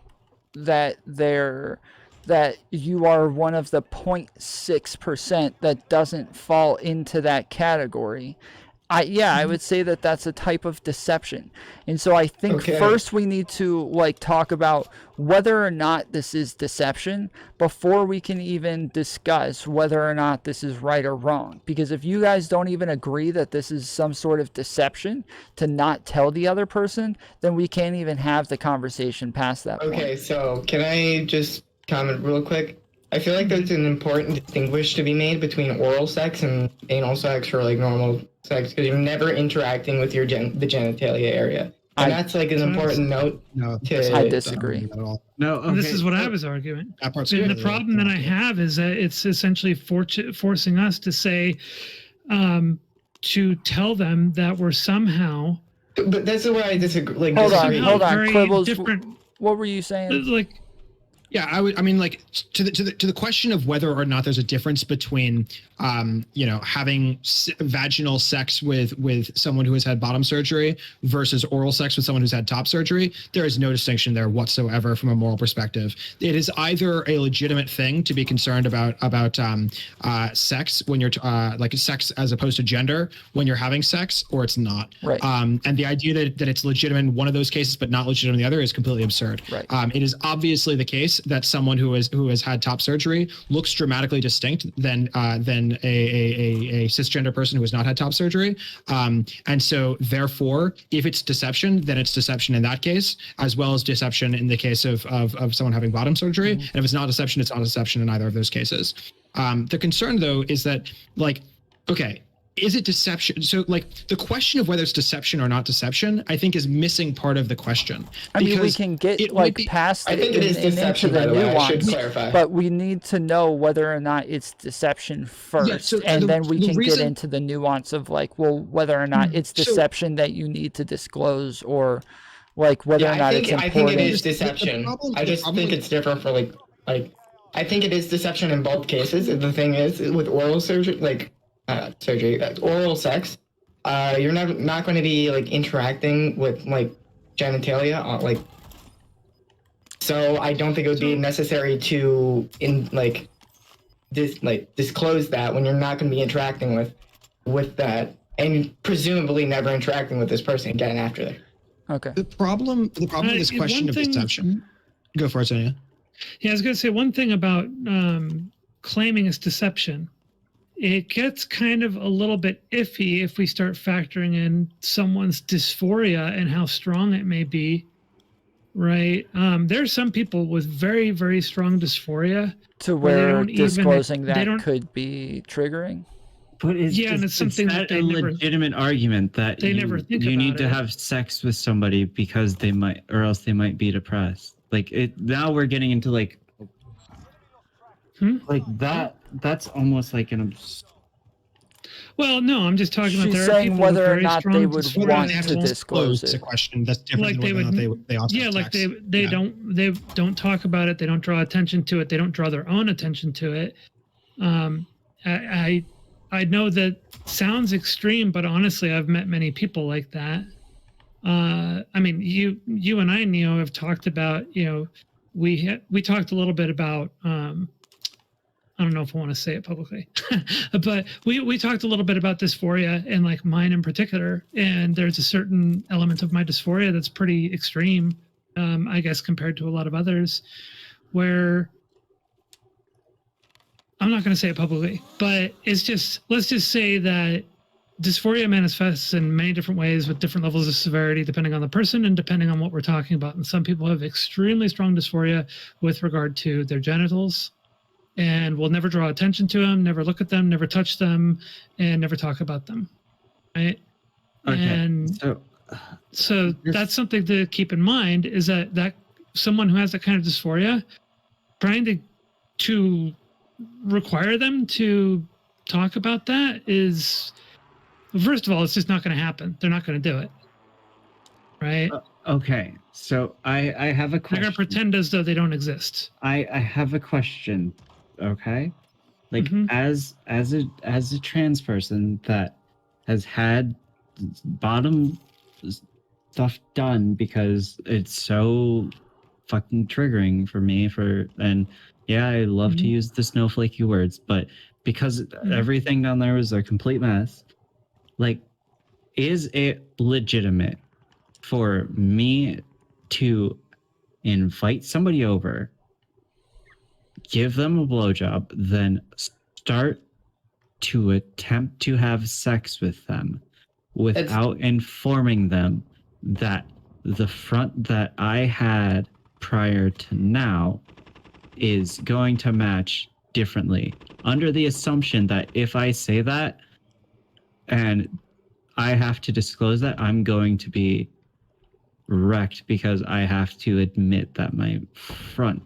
that that you are one of the 0.6% that doesn't fall into that category. I would say that that's a type of deception. And so I think Okay. first we need to, like, talk about whether or not this is deception before we can even discuss whether or not this is right or wrong. Because if you guys don't even agree that this is some sort of deception to not tell the other person, then we can't even have the conversation past that point. Okay, so can I just comment real quick? I feel like there's an important distinguish to be made between oral sex and anal sex or like normal sex because you're never interacting with your the genitalia area. And that's like an important note. No, To- I disagree. Not at all. No, okay. And this is what I was arguing. That part's And the good. problem that I have is that it's essentially forcing us to say, to tell them that we're somehow But this is where I disagree. Like, Hold on, disagree. hold on. very Quibbles, different. What were you saying? Like, Yeah, I mean, like to the question of whether or not there's a difference between, having vaginal sex with someone who has had bottom surgery versus oral sex with someone who's had top surgery. There is no distinction there whatsoever from a moral perspective. It is either a legitimate thing to be concerned about sex when you're like sex as opposed to gender when you're having sex, or it's not. Right. And the idea that it's legitimate in one of those cases but not legitimate in the other is completely absurd. Right. It is obviously the case that someone who has had top surgery looks dramatically distinct than a cisgender person who has not had top surgery. And so therefore, if it's deception, then it's deception in that case, as well as deception in the case of someone having bottom surgery. And if it's not deception, it's not deception in either of those cases. The concern though is that, like, okay, is it deception? So like the question of whether it's deception or not deception, I think is missing part of the question. I mean, we Because can get it like might be- past I it think it is and into deception, the by the way. I should nuance, clarify. but we need to know whether or not it's deception first, so and then we the can get reason- into the nuance of like, well, whether or not it's So- deception that you need to disclose, or like whether Yeah, or not it's I important. think it is The deception. problem- I the just problem think with- it's different for like I think it is deception in both cases. The thing is with oral surgery, like oral sex, you're not going to be like interacting with like genitalia, like. So I don't think it would be necessary to disclose that when you're not going to be interacting with that, and presumably never interacting with this person again after that. Okay. The problem with this question one of thing- deception. Go for it, Sonia. Yeah, I was going to say one thing about claiming it's deception. It gets kind of a little bit iffy if we start factoring in someone's dysphoria and how strong it may be, right? There are some people with very, very strong dysphoria. To where they where don't even- disclosing they that don't- could be triggering. But Yeah, and it's something that that they a never- legitimate argument that they never think you need about to it. have sex with somebody because they might, or else they might be depressed. Like it. Now we're getting into like that. That's almost like an. Well, no, I'm just talking about She's there are saying people whether with or very not strong they would dysphoria want that to won't- disclose It's a it. question that's different Like than they whether or would, not they also yeah, have like sex. they Yeah. don't talk about it. They don't draw attention to it. They don't draw their own attention to it. I know that sounds extreme, but honestly, I've met many people like that. I mean, you and I, Neo, have talked about, we talked a little bit about, I don't know if I want to say it publicly, but we talked a little bit about dysphoria, and like mine in particular. And there's a certain element of my dysphoria that's pretty extreme, I guess, compared to a lot of others, where I'm not going to say it publicly, but it's just, let's just say that dysphoria manifests in many different ways with different levels of severity, depending on the person and depending on what we're talking about. And some people have extremely strong dysphoria with regard to their genitals, and will never draw attention to them, never look at them, never touch them, and never talk about them. Right. Okay. And so that's something to keep in mind, is that someone who has that kind of dysphoria, trying to require them to talk about that is, first of all, it's just not going to happen. They're not going to do it. Right. Okay. So I have a They're question. going to pretend as though they don't exist. I have a question. Okay. Like Mhm. as a trans person that has had bottom stuff done because it's so fucking triggering for me, and yeah, I love to Mhm. use the snowflakey words, but because everything down there was a complete mess, like, is it legitimate for me to invite somebody over, give them a blowjob, then start to attempt to have sex with them without informing them that the front that I had prior to now is going to match differently, under the assumption that if I say that and I have to disclose that, I'm going to be wrecked because I have to admit that my front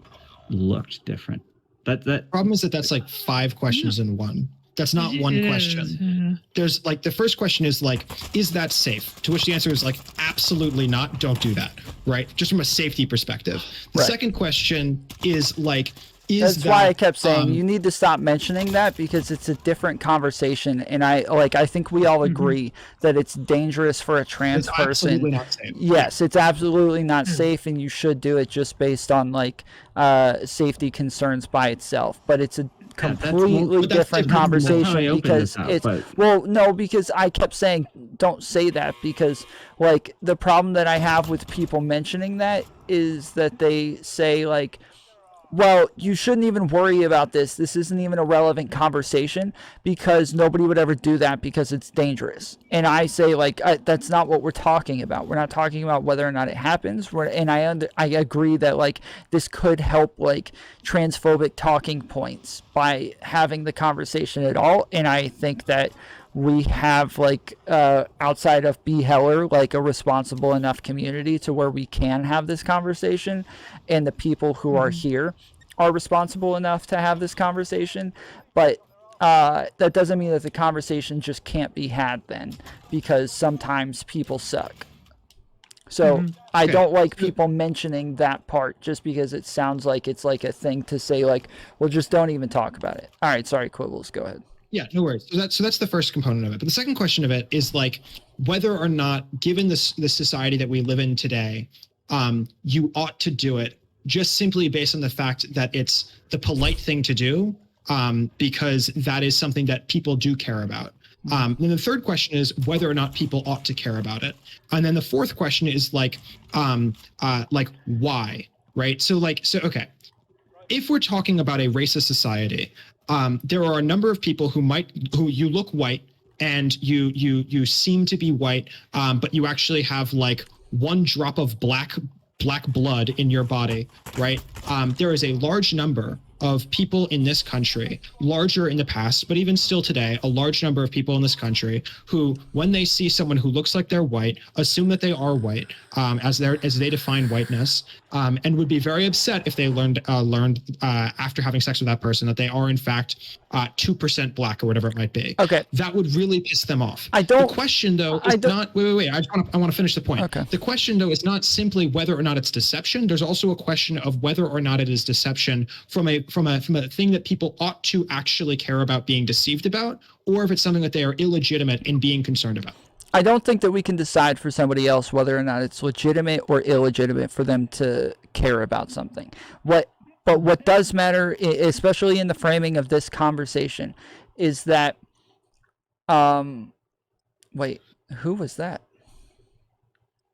looked different. That Problem is that's like 5 questions in one. That's not one It question. is, yeah. There's like, the first question is like, is that safe? To which the answer is like, absolutely not. Don't do that. Right. Just from a safety perspective. The Right. second question is like, is That's that, why I kept saying um, you need to stop mentioning that, because it's a different conversation, and I think we all agree that it's dangerous for a trans it's absolutely person. not safe. Yes, it's absolutely not safe, and you should do it just based on like safety concerns by itself. But it's a completely but that's different different from how conversation I opened because this up, it's but- well, no, because I kept saying don't say that, because like the problem that I have with people mentioning that is that they say like, well, you shouldn't even worry about this. This isn't even a relevant conversation because nobody would ever do that because it's dangerous. And I say, like, that's not what we're talking about. We're not talking about whether or not it happens. I agree that, like, this could help, like, transphobic talking points by having the conversation at all. And I think that we have like outside of B Heller, like a responsible enough community to where we can have this conversation, and the people who are here are responsible enough to have this conversation. But that doesn't mean that the conversation just can't be had then, because sometimes people suck. So I don't like people mentioning that part just because it sounds like it's like a thing to say, like, well, just don't even talk about it. All right, sorry, Quibbles, go ahead. Yeah, no worries. So that's the first component of it. But the second question of it is like whether or not, given the society that we live in today, you ought to do it just simply based on the fact that it's the polite thing to do, because that is something that people do care about. And the third question is whether or not people ought to care about it. And then the fourth question is like why, right? So okay, if we're talking about a racist society, there are a number of people who you look white and you seem to be white, but you actually have like one drop of black blood in your body, right? There is a large number of people in this country, larger in the past, but even still today, a large number of people in this country who, when they see someone who looks like they're white, assume that they are white, as they define whiteness, and would be very upset if they learned after having sex with that person that they are in fact 2% black or whatever it might be. Okay. That would really piss them off. The question though is not wait. I want to finish the point. Okay. The question though is not simply whether or not it's deception. There's also a question of whether or not it is deception from a thing that people ought to actually care about being deceived about, or if it's something that they are illegitimate in being concerned about. I don't think that we can decide for somebody else whether or not it's legitimate or illegitimate for them to care about something. But what does matter, especially in the framing of this conversation, is that wait, who was that?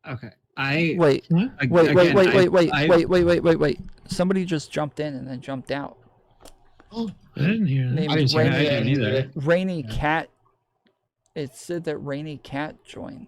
Okay. Wait. Somebody just jumped in and then jumped out. Oh, I didn't hear that. Named I didn't see Rainy, that. I didn't either. Rainy Cat. It said that Rainy Cat joined.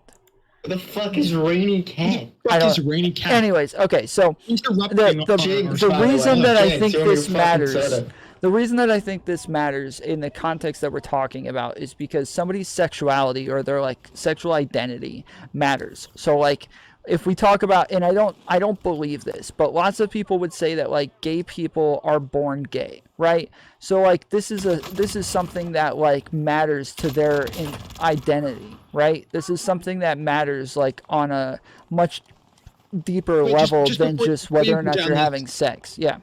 What the fuck is Rainy Cat? What is Rainy Cat? Anyways, okay, so the reason that I think this matters, the reason that I think this matters in the context that we're talking about is because somebody's sexuality or their like sexual identity matters. So like if we talk about, and I don't believe this, but lots of people would say that like gay people are born gay, right? So like this is something that like matters to their identity, right? This is something that matters like on a much deeper level than just whether or not you're having sex. Yeah.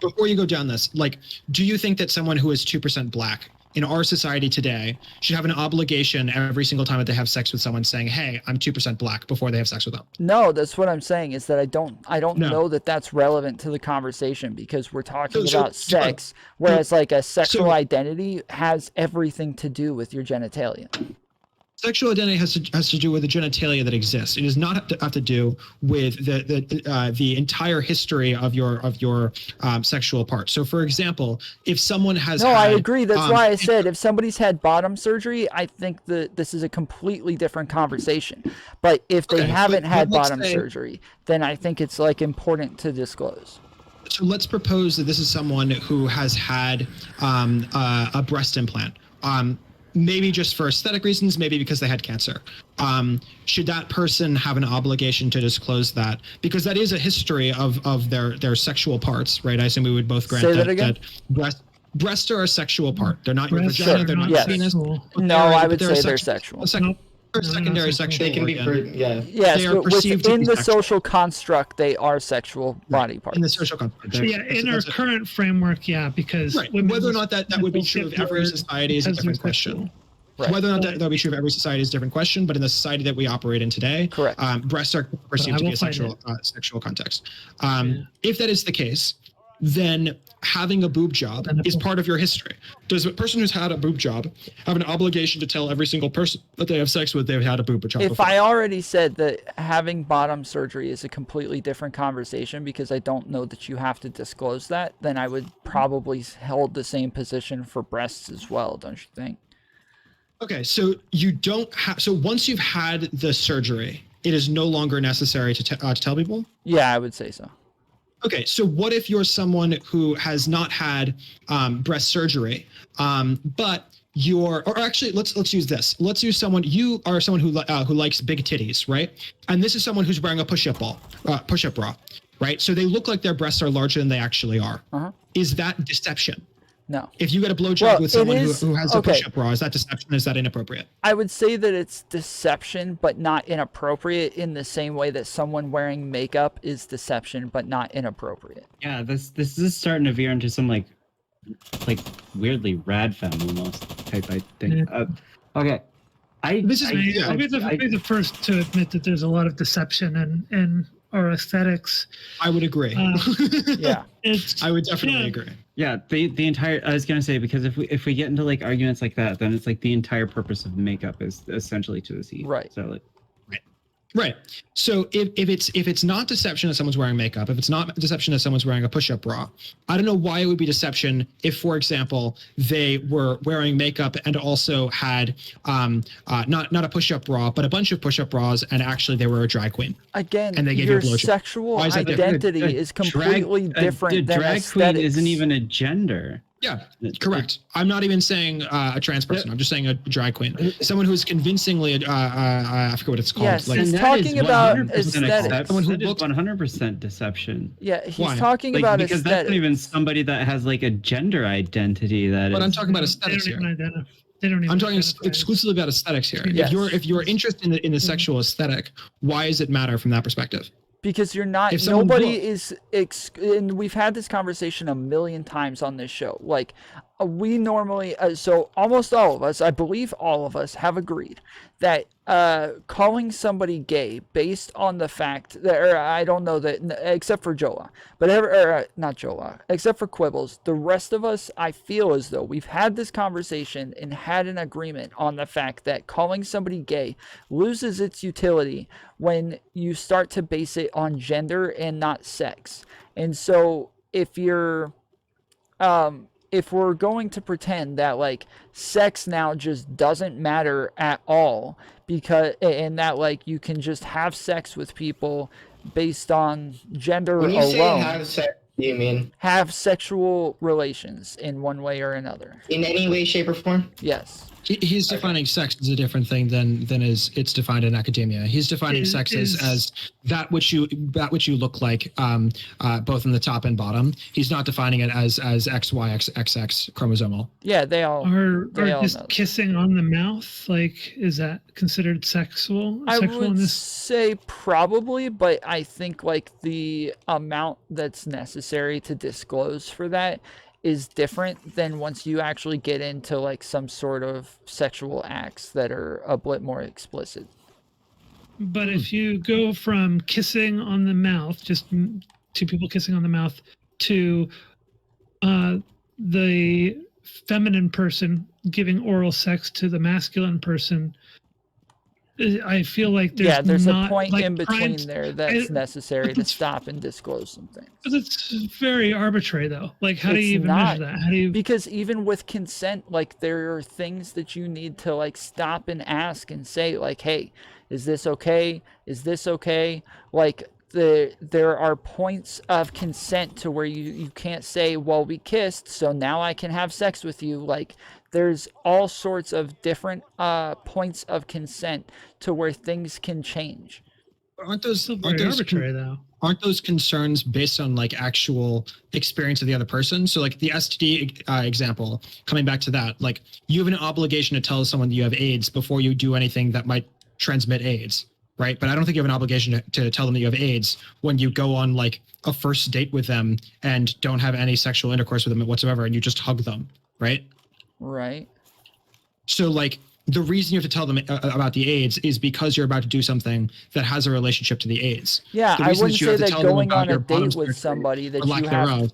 Before you go down this, like, do you think that someone who is 2% black in our society today should have an obligation every single time that they have sex with someone saying, hey, I'm 2% black before they have sex with them? No, that's what I'm saying is that I don't know that that's relevant to the conversation because we're talking about sex, whereas like a sexual identity has everything to do with your genitalia. Sexual identity has to do with the genitalia that exists. It does not have to do with the entire history of your sexual part. So, for example, if someone has I agree. That's why I said if somebody's had bottom surgery, I think that this is a completely different conversation. But if they haven't had bottom surgery, then I think it's like important to disclose. So let's propose that this is someone who has had a breast implant. Maybe just for aesthetic reasons, maybe because they had cancer. Should that person have an obligation to disclose that? Because that is a history of their sexual parts, right? I assume we would both grant that breasts are a sexual part. They're not your vagina, they're not your penis. No, I would say they're sexual. Secondary sexual They can be, yes, they are but perceived within to be the social construct, they are sexual body parts. In the social construct. Yeah, in our current framework, because whether or not that would be true of every society is a different question. Right. Whether or not that would be true of every society is a different question, but in the society that we operate in today, correct. Breasts are perceived to be a sexual context. If that is the case, then having a boob job is part of your history. Does a person who's had a boob job have an obligation to tell every single person that they have sex with they've had a boob job before? I already said that having bottom surgery is a completely different conversation because I don't know that you have to disclose that, then I would probably hold the same position for breasts as well, don't you think? Okay, so you don't have. So once you've had the surgery, it is no longer necessary to tell people? Yeah, I would say so. Okay, so what if you're someone who has not had breast surgery, but or actually let's use this. Let's use someone. You are someone who likes big titties, right? And this is someone who's wearing a push-up bra, right? So they look like their breasts are larger than they actually are. Is that deception? No. If you get a blowjob Well, with someone it is- who has okay. a push-up bra, is that deception? Is that inappropriate? I would say that it's deception, but not inappropriate in the same way that someone wearing makeup is deception, but not inappropriate. Yeah, this is starting to veer into some like weirdly rad femme almost type I think. Okay. I'll be the first to admit that there's a lot of deception in our aesthetics. I would agree. Yeah. I would definitely agree. Yeah, the entire I was gonna say, because if we get into like arguments like that, then it's like the entire purpose of makeup is essentially to deceive. Right. So like Right. So if it's not deception that someone's wearing makeup, if it's not deception that someone's wearing a push-up bra, I don't know why it would be deception if, for example, they were wearing makeup and also had not a push-up bra, but a bunch of push-up bras, and actually they were a drag queen. Again, And they gave you your a blowjob. sexual Why is that identity is completely different than drag aesthetics. queen isn't even a gender. Yeah, correct. I'm not even saying a trans person. I'm just saying a drag queen, someone who's convincingly, I forget what it's called. Yes, like, he's And that talking is about 100% aesthetics. accept- Someone who that is looks- 100% deception. Yeah, he's Why? talking Like, about because aesthetics. that's not even somebody that has like a gender identity. but I'm is. talking about They aesthetics don't here. even identify. They don't even I'm talking identify. exclusively about aesthetics here. Yes. If you're interested in the sexual aesthetic, why does it matter from that perspective? Because you're not, If someone nobody look- is, and we've had this conversation a million times on this show. Like, we normally, so almost all of us, I believe all of us, have agreed that calling somebody gay based on the fact that, or I don't know that, except for Jola, but not Jola, except for Quibbles, the rest of us, I feel as though we've had this conversation and had an agreement on the fact that calling somebody gay loses its utility when you start to base it on gender and not sex. And so if you're, if we're going to pretend that like sex now just doesn't matter at all, because, and that like you can just have sex with people based on gender When you alone, say have sex, do you mean have sexual relations in one way or another. in any way, shape, or form? Yes. He's defining sex as a different thing than is it's defined in academia. He's defining sex as that which you look like, both in the top and bottom. He's not defining it as X, Y, X, XX chromosomal. Yeah, they all Or all just know. kissing on the mouth, like, is that considered sexual? I Sexual in would this? say probably, but I think like the amount that's necessary to disclose for that is different than once you actually get into like some sort of sexual acts that are a bit more explicit. But if you go from kissing on the mouth, just two people kissing on the mouth, to the feminine person giving oral sex to the masculine person, I feel like there's not, a point like, in between trying- there that's necessary to it's- stop and disclose some things. But it's very arbitrary, though. Like, how do It's you even not, measure that? How do you? Because even with consent, like there are things that you need to like stop and ask and say like, hey, is this okay? Is this okay? Like there are points of consent to where you can't say, well, we kissed, so now I can have sex with you. Like there's all sorts of different points of consent to where things can change. Aren't those Still very arbitrary, though. Aren't those concerns based on like actual experience of the other person? So like the STD example, coming back to that, like you have an obligation to tell someone that you have AIDS before you do anything that might transmit AIDS, right? But I don't think you have an obligation to tell them that you have AIDS when you go on like a first date with them and don't have any sexual intercourse with them whatsoever, and you just hug them, right? Right. So like the reason you have to tell them about the AIDS is because you're about to do something that has a relationship to the AIDS. Yeah, The I reason wouldn't you say have to that tell them going about on a your bottom date with surgery, somebody that or lack you have. thereof,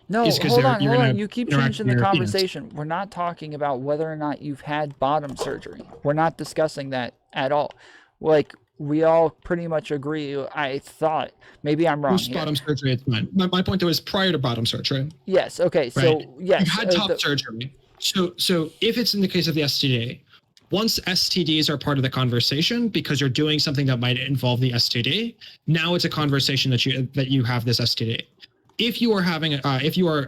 No, is 'cause hold they're- on, you're hold on. gonna You keep interact changing with the their penis. conversation. We're not talking about whether or not you've had bottom surgery. We're not discussing that at all. Like, we all pretty much agree. I thought, maybe I'm wrong Post here. bottom surgery, it's fine. My point though is prior to bottom surgery. Yes, okay, so, Right. yes. You've had top surgery. So if it's in the case of the STD, once STDs are part of the conversation because you're doing something that might involve the STD, now it's a conversation that you have this STD. if you are having, if you are,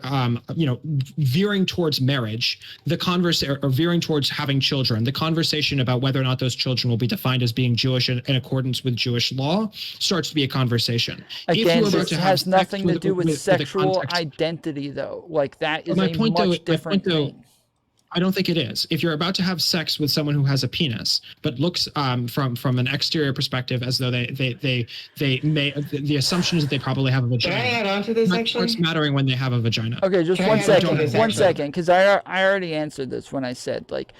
veering towards marriage, the or veering towards having children, the conversation about whether or not those children will be defined as being Jewish in accordance with Jewish law starts to be a conversation. Again, this has nothing to do with sexual identity, though. Like, that is a much different thing. I don't think it is. If you're about to have sex with someone who has a penis, but looks from an exterior perspective as though they may, the assumption is that they probably have a vagina. Can I add on to this, actually? It's mattering when they have a vagina. Okay, just one second, because I already answered this when I said, like,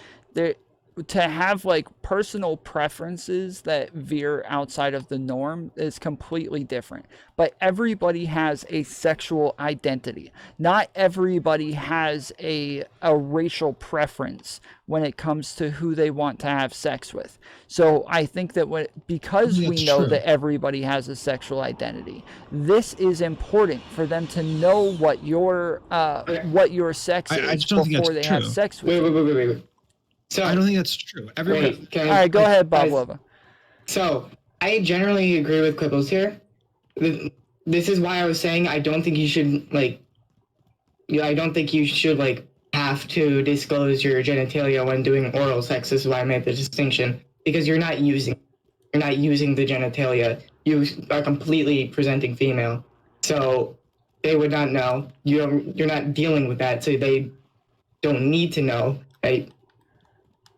to have like personal preferences that veer outside of the norm is completely different. But everybody has a sexual identity. Not everybody has a racial preference when it comes to who they want to have sex with. So I think that because we know that everybody has a sexual identity, this is important for them to know what your sex is before they have sex with you. Wait. So I don't think that's true. Everybody. All right, go ahead, Bob Lova. So I generally agree with Quibbles here. This is why I was saying I don't think you should have to disclose your genitalia when doing oral sex. This is why I made the distinction, because you're not using the genitalia. You are completely presenting female, so they would not know. You're not dealing with that, so they don't need to know. Right?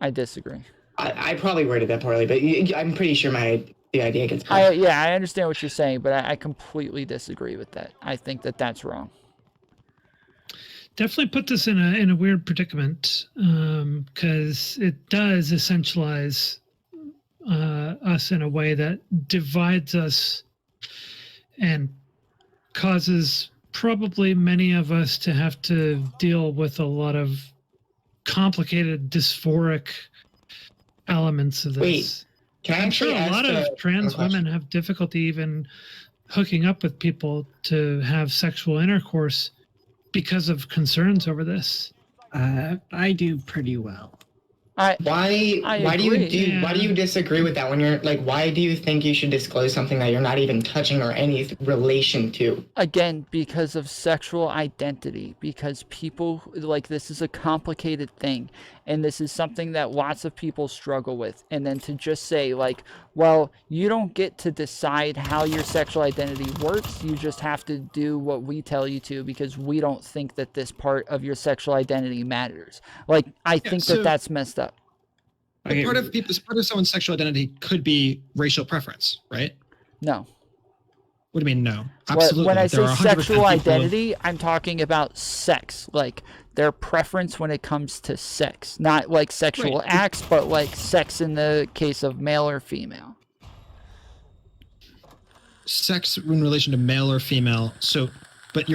I disagree. I probably worded that poorly, but I'm pretty sure the idea gets clear. I understand what you're saying, but I completely disagree with that. I think that that's wrong. Definitely put this in a weird predicament, because it does essentialize us in a way that divides us and causes probably many of us to have to deal with a lot of complicated dysphoric elements of this. Wait, I'm sure a lot of trans women have difficulty even hooking up with people to have sexual intercourse because of concerns over this. I do pretty well. Why do you disagree with that when you're like, why do you think you should disclose something that you're not even touching or any relation to? Again, because of sexual identity, because people, like, this is a complicated thing, and this is something that lots of people struggle with. And then to just say, like, well, you don't get to decide how your sexual identity works, you just have to do what we tell you to, because we don't think that this part of your sexual identity matters. Like, I think that's messed up. Okay. Part of someone's sexual identity could be racial preference, right? No. What do you mean, no? Absolutely. When I say sexual identity, I'm talking about sex, like their preference when it comes to sex. Not like sexual acts, but like sex in the case of male or female. Sex in relation to male or female. So, but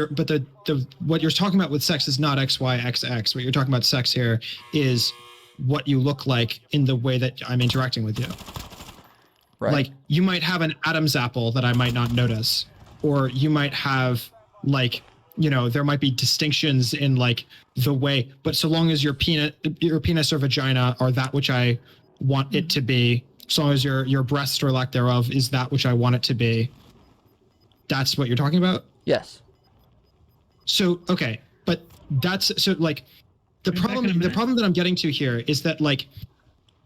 what you're talking about with sex is not XYXX. What you're talking about sex here is what you look like in the way that I'm interacting with you. Right. Like, you might have an Adam's apple that I might not notice, or you might have, like, there might be distinctions in like the way, but so long as your penis or vagina are that which I want it to be, so long as your breast or lack thereof is that which I want it to be, that's what you're talking about? Yes. So, okay, but that's, so like, the problem that I'm getting to here is that, like,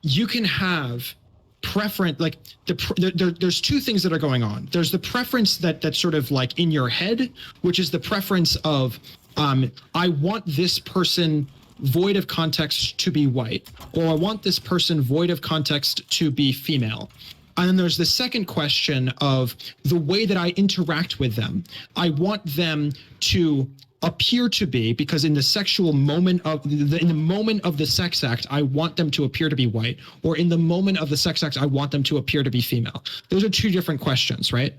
you can have preference, like there's two things that are going on. There's the preference that's sort of like in your head, which is the preference of I want this person void of context to be white, or I want this person void of context to be female. And then there's the second question of the way that I interact with them. I want them to appear to be, because in the sexual moment of in the moment of the sex act, I want them to appear to be white, or in the moment of the sex act, I want them to appear to be female. Those are two different questions, right?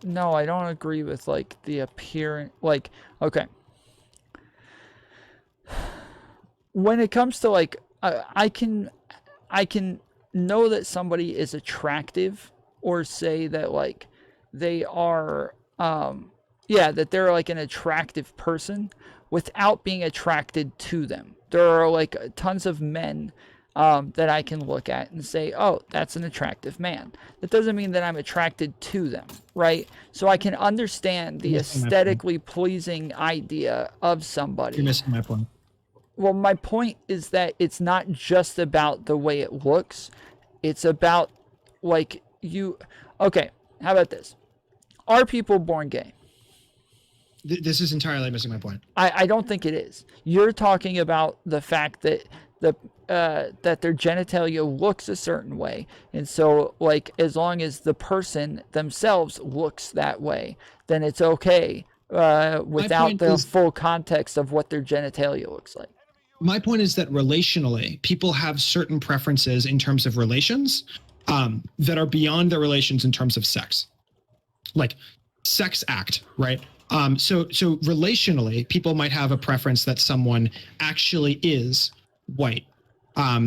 No, I don't agree with like the appearance. Like, okay, when it comes to like, I can know that somebody is attractive, or say that like they are that they're like an attractive person without being attracted to them. There are like tons of men that I can look at and say, oh, that's an attractive man. That doesn't mean that I'm attracted to them, right? So I can understand the You're missing my point. aesthetically pleasing idea of somebody. You're missing my point. Well, my point is that it's not just about the way it looks. It's about, like, you... Okay, how about this? Are people born gay? This is entirely missing my point. I don't think it is. You're talking about the fact that that their genitalia looks a certain way, and so, like, as long as the person themselves looks that way, then it's okay without the full context of what their genitalia looks like. My point is that relationally, people have certain preferences in terms of relations that are beyond their relations in terms of sex, like sex act, right? So relationally, people might have a preference that someone actually is white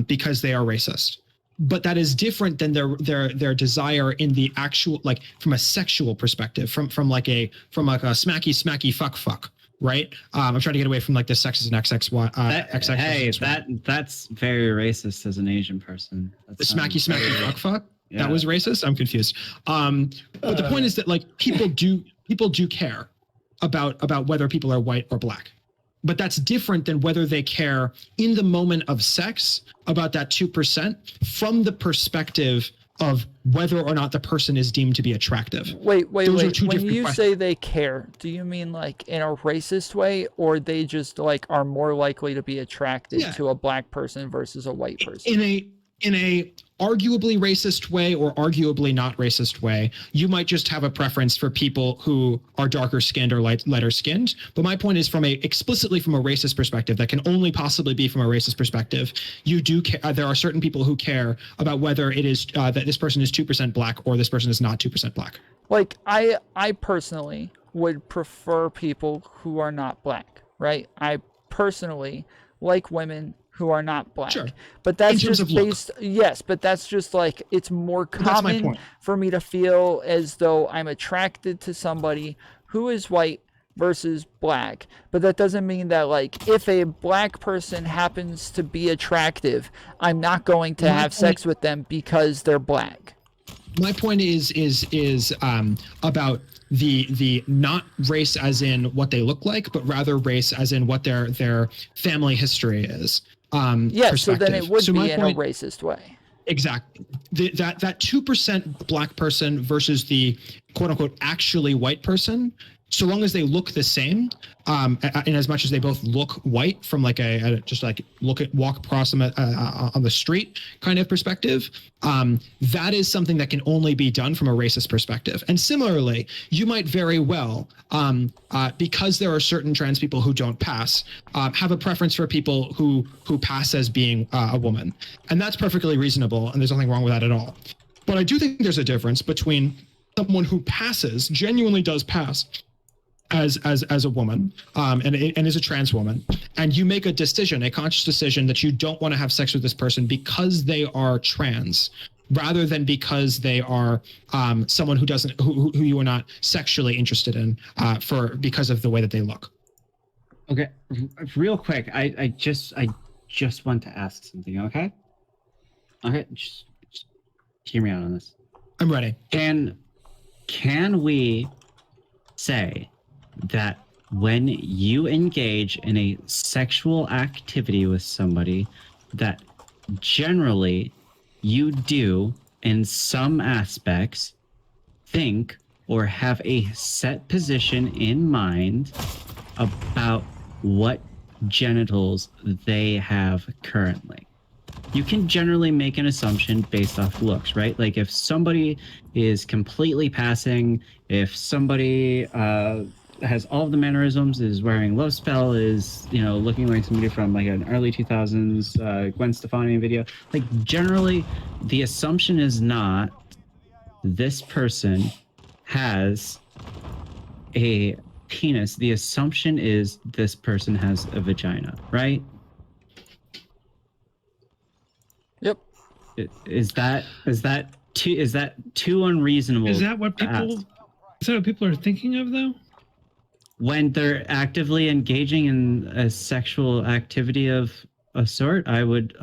because they are racist, but that is different than their desire in the actual, like, from a sexual perspective, from like a smacky fuck, right? I'm trying to get away from like the sexist and XX. Hey, that's very racist as an Asian person. The smacky fuck. Yeah. That was racist. I'm confused. But the point is that, like, people do care about whether people are white or black, but that's different than whether they care in the moment of sex about that 2% from the perspective of whether or not the person is deemed to be attractive. Wait. When you say they care, do you mean like in a racist way, or they just like are more likely to be attracted to a black person versus a white person? In a arguably racist way or arguably not racist way, you might just have a preference for people who are darker skinned or lighter skinned. But my point is, explicitly from a racist perspective, that can only possibly be from a racist perspective. You do care. There are certain people who care about whether it is that this person is 2% black or this person is not 2% black. Like, I personally would prefer people who are not black, right? I personally like women who are not black. Sure. But that's just based, yes, but that's just like, it's more common for me to feel as though I'm attracted to somebody who is white versus black. But that doesn't mean that, like, if a black person happens to be attractive, I'm not going to have sex with them because they're black. My point is about the not race as in what they look like, but rather race as in what their family history is. Yes, so then it would be in a racist way. Exactly. That 2% black person versus the quote unquote actually white person, so long as they look the same, in as much as they both look white from like just like walk across them on the street kind of perspective, that is something that can only be done from a racist perspective. And similarly, you might very well, because there are certain trans people who don't pass, have a preference for people who pass as being a woman, and that's perfectly reasonable, and there's nothing wrong with that at all. But I do think there's a difference between someone who passes, genuinely does pass, as a woman, and is a trans woman, and you make a conscious decision that you don't want to have sex with this person because they are trans, rather than because they are someone who you are not sexually interested in because of the way that they look. Okay, real quick, I just want to ask something. Okay, just hear me out on this. I'm ready. Can we say that when you engage in a sexual activity with somebody, that generally you do in some aspects think or have a set position in mind about what genitals they have currently? You can generally make an assumption based off looks, right? Like if somebody is completely passing, if somebody has all of the mannerisms, is wearing love spell, is, you know, looking like somebody from like an early 2000s Gwen Stefani video, like generally the assumption is not this person has a penis. The assumption is this person has a vagina, right? Yep. Is that too unreasonable? Is that what people are thinking of, though? When they're actively engaging in a sexual activity of a sort, I would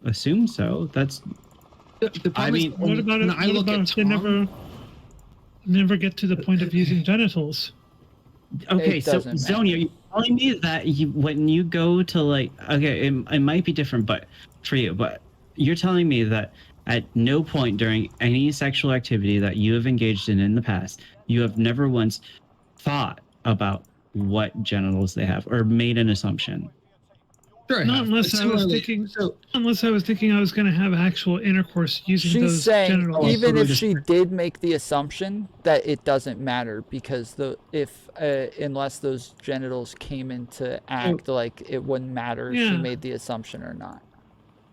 assume so. That's. The problem is, What about when it? I What look about at if they Tom, never get to the point of using genitals? Okay, It so doesn't matter. Zoni, are you telling me that when you go to like, okay, it might be different, but for you, but you're telling me that at no point during any sexual activity that you have engaged in the past, you have never once thought about what genitals they have or made an assumption. sure I Not have. unless But I was similarly- thinking. So, Unless I was thinking I was going to have actual intercourse using She's those saying genitals. even totally if she did make the assumption that it doesn't matter because unless those genitals came into act, like it wouldn't matter if she Yeah. made the assumption or not.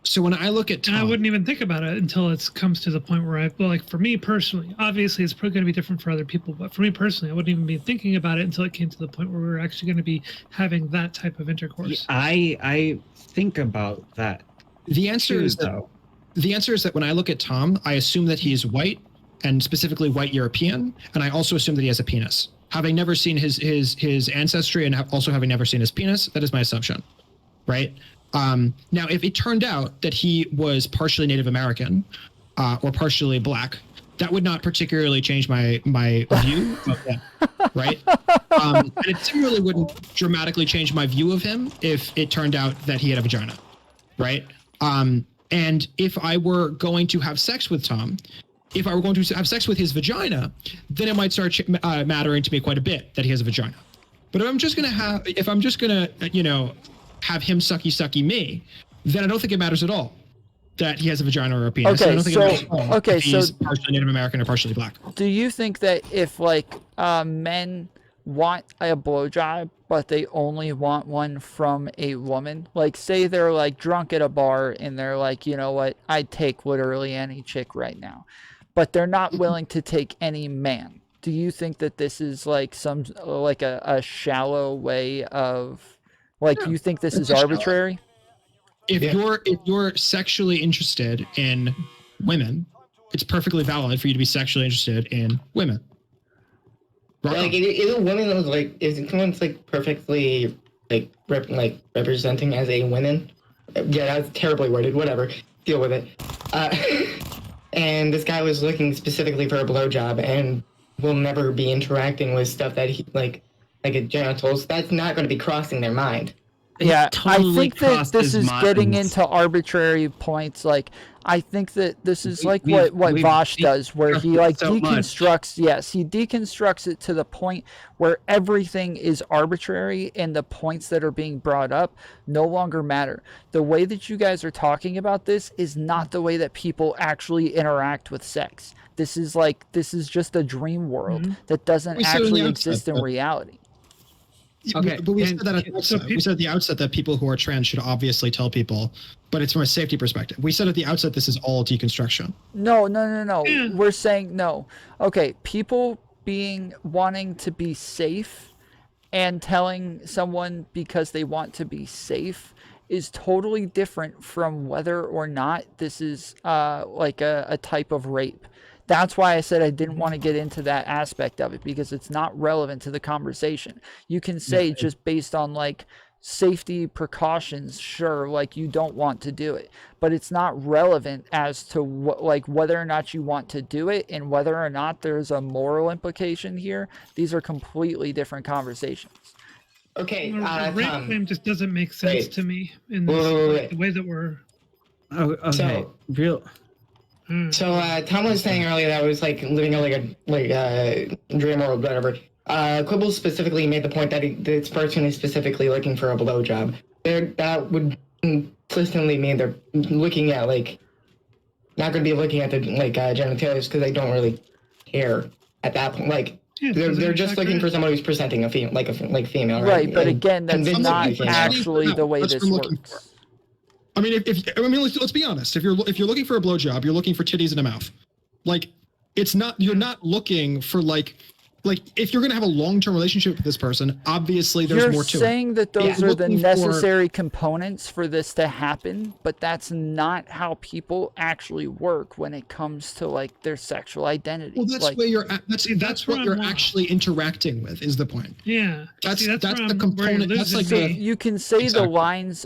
so when I look at And I Tom, wouldn't even think about it until it comes to the point where like for me personally, obviously it's probably going to be different for other people, but for me personally, I wouldn't even be thinking about it until it came to the point where we were actually going to be having that type of intercourse. I think about that the answer too, is that though. the answer is that when I look at Tom, I assume that he's white and specifically white European, and I also assume that he has a penis. Having never seen his ancestry and also having never seen his penis, that is my assumption, right? Now, if it turned out that he was partially Native American or partially black, that would not particularly change my view of him, right? And it similarly wouldn't dramatically change my view of him if it turned out that he had a vagina, right? And if I were going to have sex with Tom, if I were going to have sex with his vagina, then it might start mattering to me quite a bit that he has a vagina. But if I'm just gonna have him sucky me, then I don't think it matters at all that he has a vagina or a penis. Okay, I don't think so- it matters at all okay, if he's so- partially Native American or partially black. Do you think that if like men want a blowjob, but they only want one from a woman, like say they're like drunk at a bar and they're like, you know what, I'd take literally any chick right now, but they're not willing to take any man. Do you think that this is like some like a shallow way of like you think this is it's shallow. arbitrary? If you're sexually interested in women, it's perfectly valid for you to be sexually interested in women. Right? Like, is a woman that like is someone's like perfectly like representing as a woman? Yeah, that's terribly worded. Whatever, deal with it. And this guy was looking specifically for a blowjob and will never be interacting with stuff that he like a genitals. That's not going to be crossing their mind. Yeah, totally I think that crossed this his is getting mind. into arbitrary points. Like, I think that this is like We've- what we've Vosh does, where he like so much. deconstructs. Yes, he deconstructs it to the point where everything is arbitrary, and the points that are being brought up no longer matter. The way that you guys are talking about this is not the way that people actually interact with sex. This is just a dream world that doesn't We said in the actually outset exist in that- reality. Okay, But we and- said that at the outset. We said at the outset that people who are trans should obviously tell people, but it's from a safety perspective. We said at the outset this is all deconstruction. No. Yeah. We're saying no. Okay, people wanting to be safe and telling someone because they want to be safe is totally different from whether or not this is like a type of rape. That's why I said I didn't want to get into that aspect of it, because it's not relevant to the conversation. You can say just based on like safety precautions, sure, like you don't want to do it, but it's not relevant as to what, like whether or not you want to do it and whether or not there's a moral implication here. These are completely different conversations. Okay, A rape Tom. claim just doesn't make sense Wait. to me in this, Wait. the way that we're. Oh, okay. So- Real. So Tom was saying earlier that I was like living in like a dream world, whatever. Quibble specifically made the point that this person is specifically looking for a blowjob. That would implicitly mean they're looking at like not going to be looking at the like genitalia because they don't really care at that point. Like Yeah, they're just looking for someone who's presenting a female, like female, right? Right, but And again, that's convincing not you female. actually the way That's this what I'm looking works. I mean, let's be honest. If you're looking for a blowjob, you're looking for titties and a mouth. Like, it's not. You're not looking for like if you're gonna have a long-term relationship with this person, obviously there's You're more to it. saying that those Yeah, are the looking for- necessary components for this to happen, but that's not how people actually work when it comes to like their sexual identity. Well, that's like, where you're at. That's that's where what I'm you're wrong. actually interacting with. Is the point? Yeah. That's where the where you're component. That's losing like so the me. you can say Exactly. the lines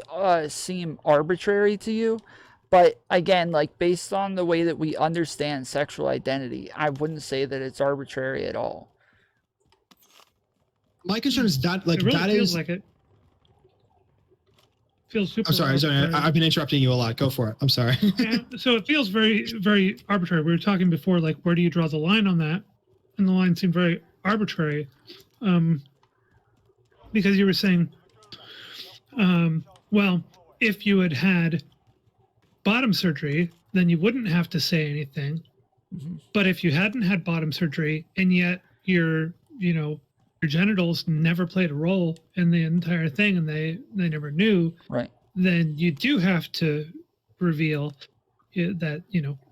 seem arbitrary to you, But again, like based on the way that we understand sexual identity, I wouldn't say that it's arbitrary at all. My concern is that like It really that feels is. like it. Feels super. I'm sorry. arbitrary. I've been interrupting you a lot. Go for it. I'm sorry. Yeah, so it feels very, very arbitrary. We were talking before, like, where do you draw the line on that? And the line seemed very arbitrary, because you were saying, well, if you had had bottom surgery, then you wouldn't have to say anything. Mhm. But if you hadn't had bottom surgery and yet your genitals never played a role in the entire thing and they never knew, Right. then you do have to reveal that,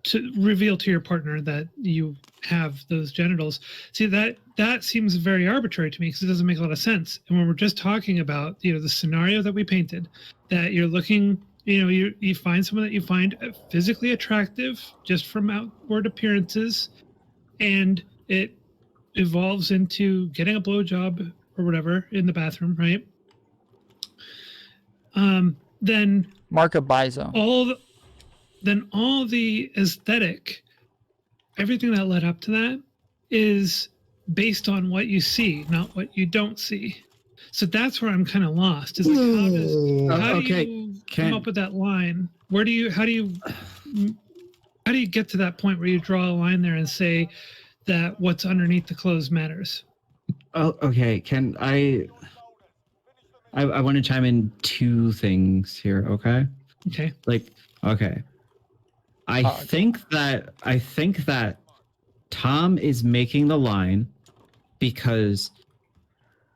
to reveal to your partner that you have those genitals. See, that seems very arbitrary to me because it doesn't make a lot of sense. And when we're just talking about, the scenario that we painted, that you're looking, you find someone that you find physically attractive just from outward appearances, and it evolves into getting a blowjob or whatever in the bathroom, right? Then Mark Abizo. all the aesthetic, everything that led up to that is based on what you see, not what you don't see. So that's where I'm kind of lost. Is like, how do you come up with that line? How do you get to that point where you draw a line there and say that what's underneath the clothes matters? Oh, okay. Can I want to chime in two things here, okay? Okay. Okay. I think that Tom is making the line because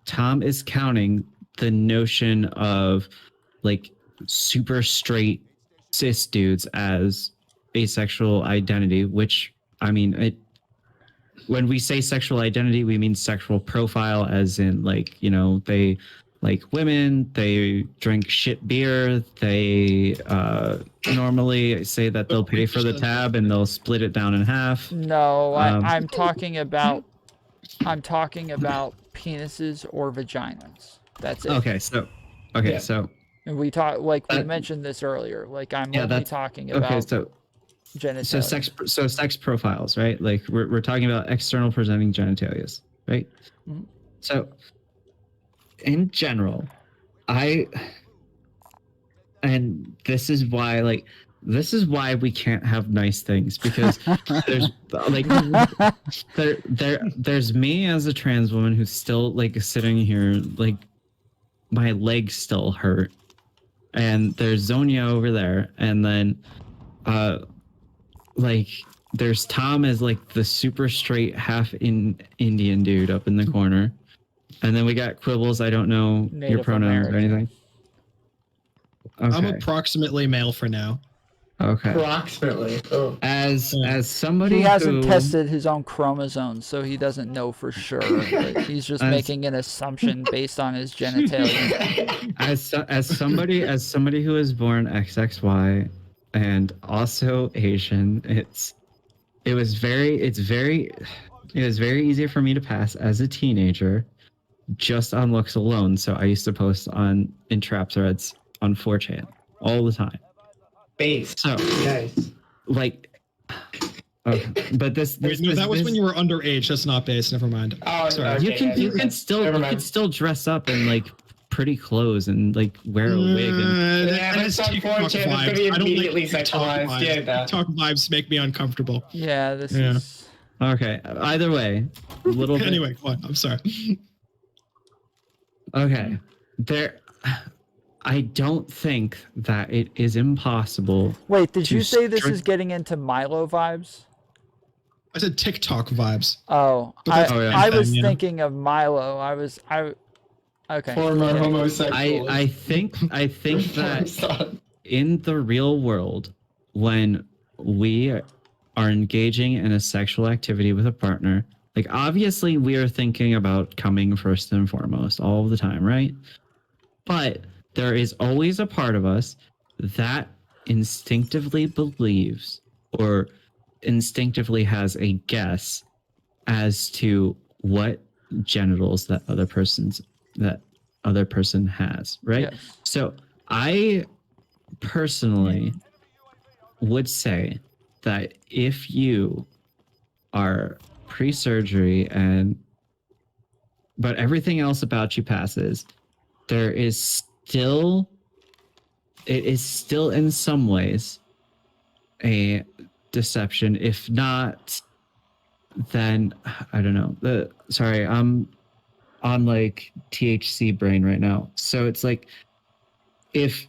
Tom is counting the notion of like super straight cis dudes as asexual identity, which I mean, when we say sexual identity, we mean sexual profile, as in like, they like women, they drink shit beer, they normally say that they'll pay for the tab and they'll split it down in half. No, I'm talking about penises or vaginas. That's it. Okay, so And we we mentioned this earlier. Like I'm only talking about genitalia. so sex profiles, right? Like we're talking about external presenting genitalia, right? Mhm. So in general, and this is why we can't have nice things, because there's like there's me as a trans woman who's still like sitting here, like my legs still hurt, and there's Zonia over there, and then like there's Tom as like the super straight Indian dude up in the corner, and then we got Quibbles. I don't know Native your pronouns American. or anything. Okay. I'm approximately male for now. Okay. Approximately. Oh. As somebody He hasn't who, tested his own chromosomes, so he doesn't know for sure. But he's just making an assumption based on his genitalia. as somebody who was born XXY and also Asian, it was very easy for me to pass as a teenager just on looks alone. So I used to post in trap threads on 4chan all the time. Base. So Nice. like, okay, but this that was when you were underage. That's not base. Never mind. Oh, Sorry. okay, you can still dress up in like pretty clothes and like wear a wig. And, Yeah, but it's on 4chan. It's gonna be immediately sexualized. Yeah, that. TikTok vibes make me uncomfortable. Yeah, this is. okay, either way, a little bit. Anyway, go on. I'm sorry. Okay, I don't think that it is impossible. Wait, did to you say this string- is getting into Milo vibes? I said TikTok vibes. Oh, But that's I was fine, thinking of Milo. Okay. Former Yeah. homosexual. I think that in the real world, when we are engaging in a sexual activity with a partner, like obviously we are thinking about coming first and foremost all the time, right? But there is always a part of us that instinctively believes or instinctively has a guess as to what genitals that other person has, right? Yes. So I personally would say that if you are pre-surgery but everything else about you passes, it is still in some ways a deception. If not, then I don't know. Sorry, I'm on like THC brain right now. So it's like, if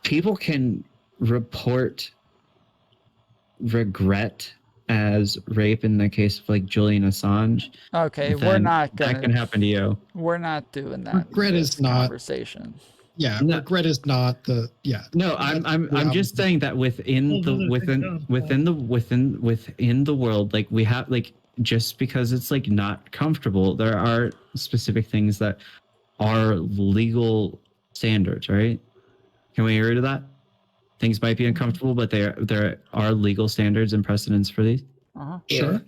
people can report regret as rape in the case of like Julian Assange, Okay, we're then not that can gonna. happen to you. We're not doing that. Regret in is this not- conversation. Yeah, No. regret is not the No, I'm just saying that within the world, like we have, like, just because it's like not comfortable, there are specific things that are legal standards, right? Can we agree to that? Things might be uncomfortable, but there are legal standards and precedents for these. Sure.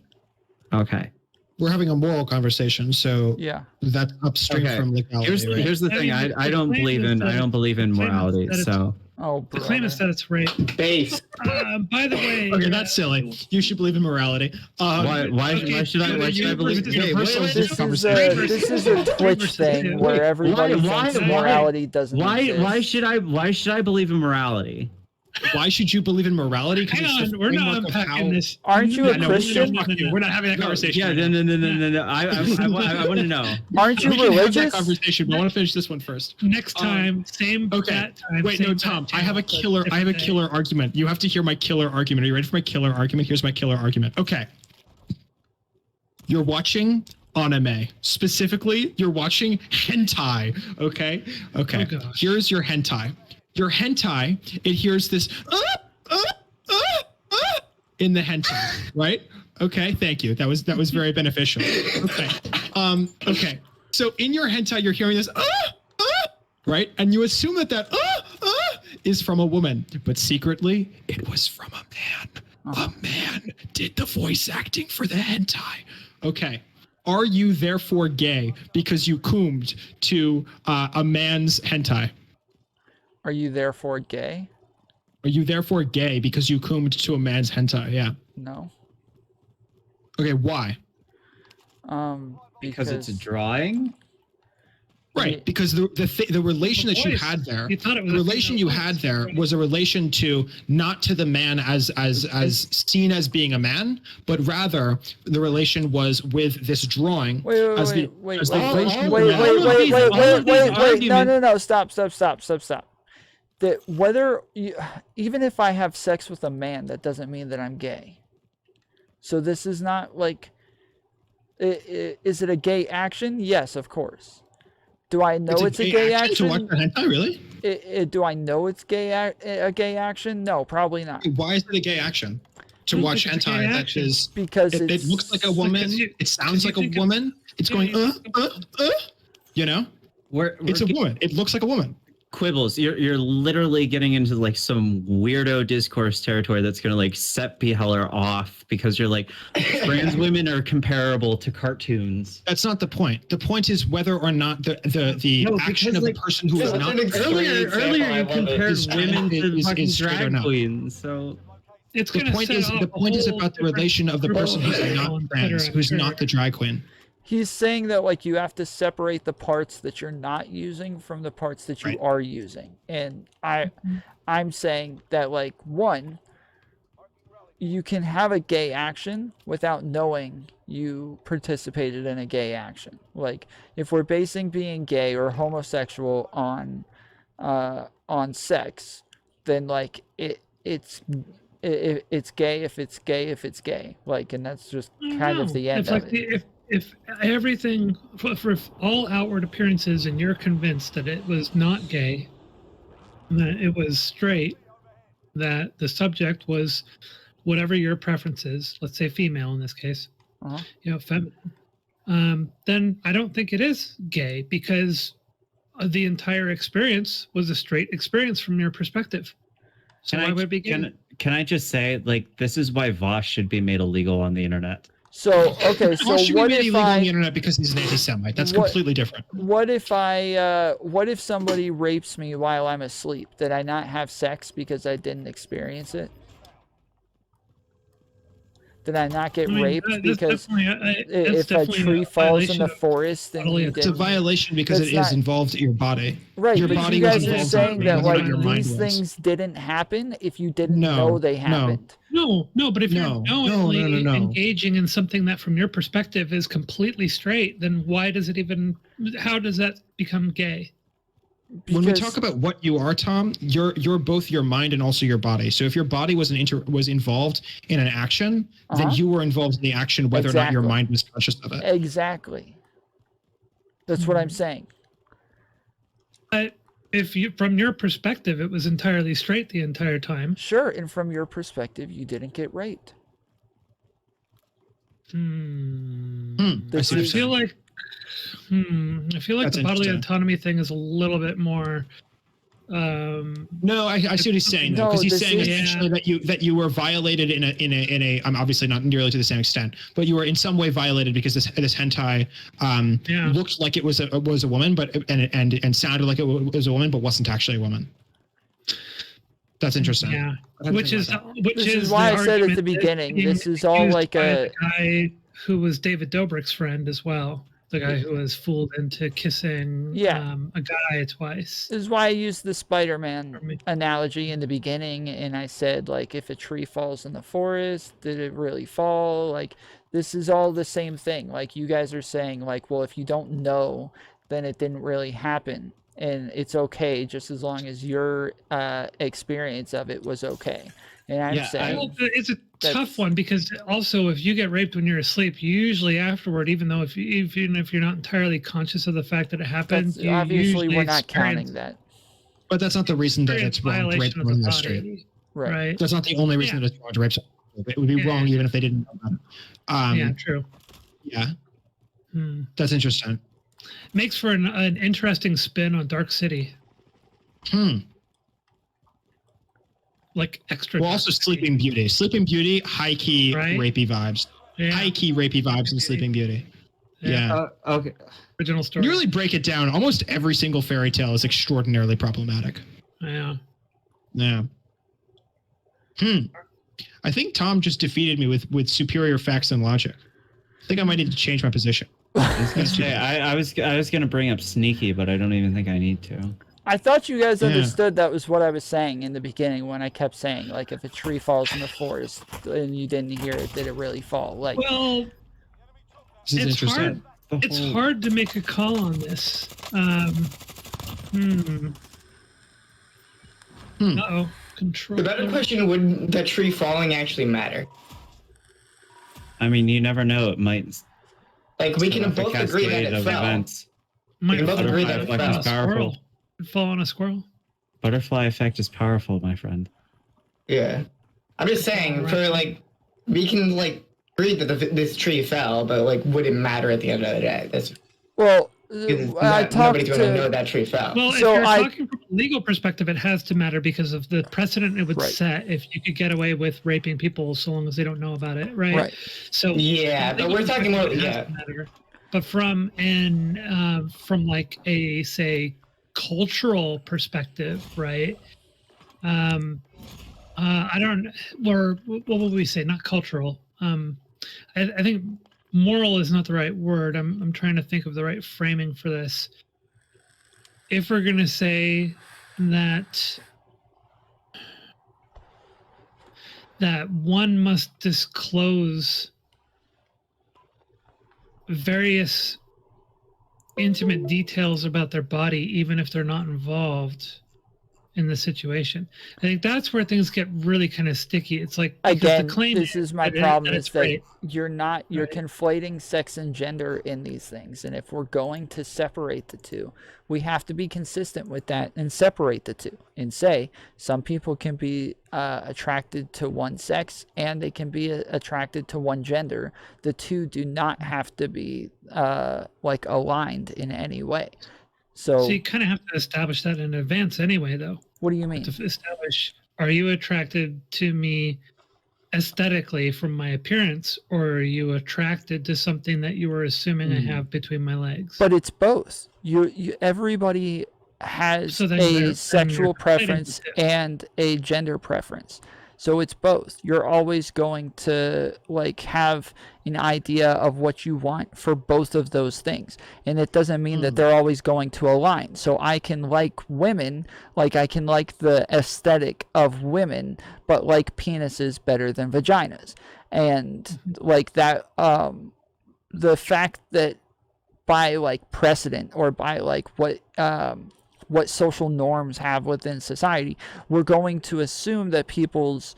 Okay. We're having a moral conversation, so Yeah. that's upstream Okay. from legality. right? Here's the thing. I don't believe in morality. So Oh, The claim is that it's rape. Base. By the way, Okay, that's silly. You should believe in morality. why should I believe? Hey, This is a Twitch thing where everybody thinks morality doesn't exist. Why should I believe in morality? Why should you believe in morality? 'Cause hang it's the on, we're not framework of unpacking how- this. Aren't you a No, Christian? We're not having that conversation. Yeah, right now. no. I want to know. Aren't you We can have that religious? conversation, but I want to finish this one first. Next time, same. Okay. That time, Wait, same no, Tom. bat I have a channel, killer. but I have a different killer argument. You have to hear my killer argument. Are you ready for my killer argument? Here's my killer argument. Okay. You're watching anime. Specifically, you're watching hentai. Okay. Okay. Oh, gosh. Here's your hentai. Your hentai. It hears this in the hentai, right? Okay. Thank you. That was very beneficial. Okay. Okay. So in your hentai, you're hearing this right? And you assume that is from a woman, but secretly it was from a man. A man did the voice acting for the hentai. Okay. Are you therefore gay because you coomed to a man's hentai? Are you therefore gay? Are you therefore gay because you coomed to a man's hentai? Yeah. No. Okay, why? Because it's a drawing. Right, because the relation that you voice. had there, You thought it was the a relation female you had voice. there was a relation to not to the man as seen as being a man, but rather the relation was with this drawing. Wait. as the relation of the man. Wait. No. Stop. That even if I have sex with a man, that doesn't mean that I'm gay. So this is not like, is it a gay action? Yes, of course. Do I know it's a gay action? To watch the hentai, really? Do I know it's a gay action? No, probably not. Why is it a gay action? To Think watch it's a gay hentai, that action. is Because it looks like a woman. It sounds like a woman. It's going you know. It's a woman. It looks like a woman. Quibbles, you're literally getting into like some weirdo discourse territory that's gonna like set P. Heller off because you're like, trans women are comparable to cartoons. That's not the point. The point is whether or not the No, action because, of like, the person who is Such not an extreme Earlier example, I you love it. compared Is- women to is- fucking is straight or drag not. queens, so It's the gonna point set is off the a point is whole about the different relation of the person who's group not on trans, Twitter, who's I'm not sure. the drag queen. He's saying that like you have to separate the parts that you're not using from the parts that you Right. are using. And I'm saying that like one, you can have a gay action without knowing you participated in a gay action. Like if we're basing being gay or homosexual on sex, then like it's gay if it's gay. Like, and that's just kind of the end If, of like, it. if everything for all outward appearances and you're convinced that it was not gay, that it was straight, that the subject was whatever your preference is, let's say female in this case, feminine, then I don't think it is gay because the entire experience was a straight experience from your perspective. So why would it be gay? Can I just say, like, this is why Vosh should be made illegal on the internet. So okay, so Why should what we be if illegal on I the internet because he's an anti-Semite? That's What- completely different. what if somebody rapes me while I'm asleep? Did I not have sex because I didn't experience it? Did I not get I mean, raped that's because definitely if a tree falls in the forest, then you It's a didn't? violation because That's it is not- involved in your body. Right, Your but body you was guys are involved saying in that whether or like not your mind these was. things didn't happen if you didn't No, know they no. happened. No, but if No, you're no, knowingly no. engaging in something that from your perspective is completely straight, then why does it even, how does that become gay? When we Because- talk about what you are, Tom, you're both your mind and also your body. So if your body was was involved in an action, then Uh-huh. you were involved in the action, whether or not your Exactly. mind was conscious of it. Exactly. That's what I'm Hmm. saying. But if you, from your perspective, it was entirely straight the entire time. Sure, and from your perspective, you didn't get raped. I This see what you're I feel saying. like, I feel like That's the bodily interesting. autonomy thing is a little bit more. No, I see what he's saying though, No, because he's this saying is- essentially that you were violated in a. I'm obviously not nearly to the same extent, but you were in some way violated because this hentai Yeah. looked like it was a woman, but and sounded like it was a woman, but wasn't actually a woman. That's interesting. Yeah, I hadn't which thought is about This is the why I said at argument the that's beginning, being this is all used like by a- the guy who was David Dobrik's friend as well. The guy who was fooled into kissing Yeah. a guy twice. This is why I used the For Spider-Man me. analogy in the beginning, and I said, like, if a tree falls in the forest, did it really fall? Like, this is all the same thing. Like, you guys are saying, like, well, if you don't know, then it didn't really happen, and it's okay just as long as your experience of it was okay. And I'm Yeah, saying, Well, it's a That's- tough one because also if you get raped when you're asleep, usually afterward, even though even if you're not entirely conscious of the fact that it happened, that's, you obviously usually we're not experience- counting that. But that's not the reason that experience it's wrong to rape violation of someone in the the street. body, Right. right? That's not the only reason Yeah. that it's wrong to rape someone. It would be Yeah. wrong even if they didn't know about it. Yeah, true. Yeah, Hmm. that's interesting. Makes for an interesting spin on Dark City, like extra. Well, Dark also City. Sleeping Beauty. Sleeping Beauty, high key Right? rapey vibes. Yeah. High key rapey vibes in Sleeping Beauty. Yeah. Okay. Original When story. you really break it down, almost every single fairy tale is extraordinarily problematic. Yeah. Yeah. I think Tom just defeated me with superior facts and logic. I think I might need to change my position. I was gonna say I was gonna bring up sneaky, but I don't even think I need to. I thought you guys Yeah. understood that was what I was saying in the beginning when I kept saying, like, if a tree falls in the forest and you didn't hear it, did it really fall? Like, Well, This is it's interesting. hard. The It's whole- hard to make a call on this. Uh-oh. Control. The better question, would the tree falling actually matter? I mean, you never know. It might. Like, we set can off a both agree that cascade it of fell. events. Might both fall agree on that a it fell. powerful. squirrel. It'd fall on a squirrel. Butterfly effect is powerful, my friend. Yeah. I'm just saying, for, like, we can, like, agree that this tree fell, but, like, would it matter at the end of the day? That's well, because I talked nobody's going to know to. that tree fell. Well, if So you're I- talking from a legal perspective, it has to matter because of the precedent it would Right. set if you could get away with raping people so long as they don't know about it, right? Right. So Yeah, from a but legal we're talking more, perspective, it has yeah. to matter. But from like a say cultural perspective, right? I don't, or what would we say? Not cultural. I think moral is not the right word. I'm trying to think of the right framing for this. If we're gonna say that one must disclose various intimate details about their body, even if they're not involved in the situation. I think that's where things get really kind of sticky. It's like, because Again, the claim this is my that problem it's is that rape. you're Right. conflating sex and gender in these things. And if we're going to separate the two, we have to be consistent with that and separate the two and say some people can be attracted to one sex and they can be attracted to one gender. The two do not have to be like aligned in any way. So you kind of have to establish that in advance anyway, though. What do you mean? To establish, are you attracted to me aesthetically from my appearance, or are you attracted to something that you were assuming I have between my legs? But it's both. Everybody has So then you're a sexual conflating preference the two. and a gender preference. So it's both. You're always going to like have an idea of what you want for both of those things. And it doesn't mean that they're always going to align. So I can like women, like I can like the aesthetic of women, but like penises better than vaginas. And like that, the fact that by like precedent or by like what social norms have within society, we're going to assume that people's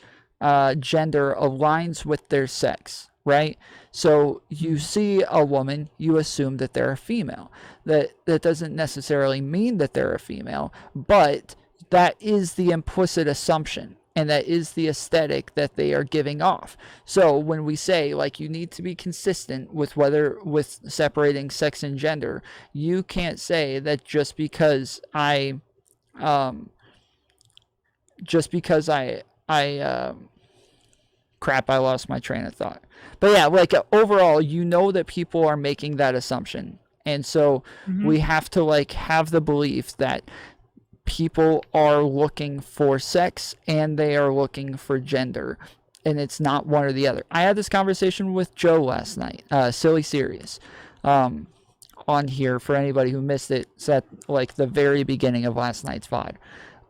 gender aligns with their sex, right? So you see a woman, you assume that they're a female. That doesn't necessarily mean that they're a female, but that is the implicit assumption. And that is the aesthetic that they are giving off. So when we say like you need to be consistent with separating sex and gender, you can't say that just because I crap, I lost my train of thought. But yeah, like overall, you know that people are making that assumption. And so we have to like have the belief that people are looking for sex and they are looking for gender, and it's not one or the other. I had this conversation with Joe last night, Silly Serious, on here for anybody who missed it. It's at like the very beginning of last night's VOD.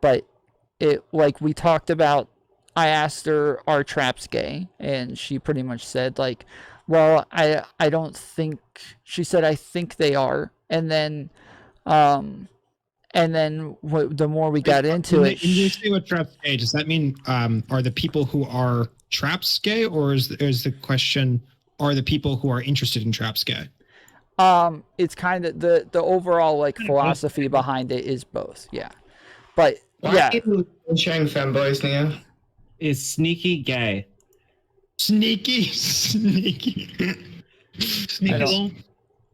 But it like we talked about, I asked her, are traps gay? And she pretty much said like, well, I don't think, she said, I think they are. And then the more we got into it, when you say what traps gay, does that mean are the people who are traps gay, or is the question, are the people who are interested in traps gay? It's kind of the overall like philosophy behind it is both, yeah. But yeah, Why are you sharing femboys, Neo? Is sneaky gay? Sneaky.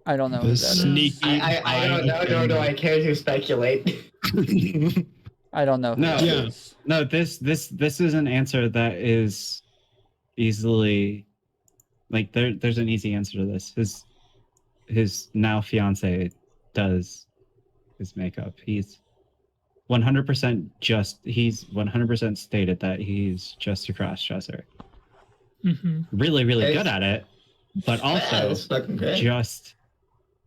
I don't know who that is. Sneaky. I don't know, nor do I care to speculate. I don't know who No, that is. no. This is an answer that is easily, like there's an easy answer to this. His now fiance does his makeup. He's 100% he's 100% stated that he's just a cross-dresser. Really, really good at it, but also just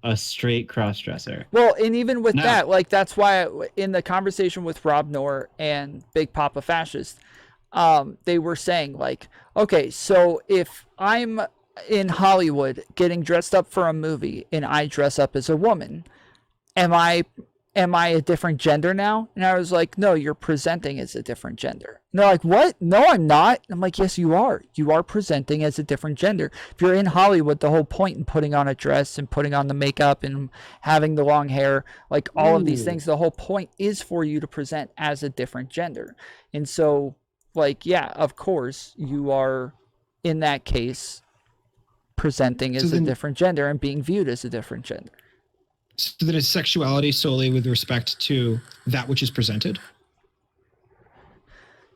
a straight cross-dresser. Well, and even with that, like that's why in the conversation with Rob Noor and Big Papa Fascist, they were saying like, okay, so if I'm in Hollywood getting dressed up for a movie and I dress up as a woman, am I a different gender now? And I was like, no, you're presenting as a different gender. And they're like, what? No, I'm not. I'm like, yes, you are. You are presenting as a different gender. If you're in Hollywood, the whole point in putting on a dress and putting on the makeup and having the long hair, like all of these things, the whole point is for you to present as a different gender. And so, like, yeah, of course, you are, in that case, presenting as a different gender and being viewed as a different gender. So that is sexuality solely with respect to that which is presented?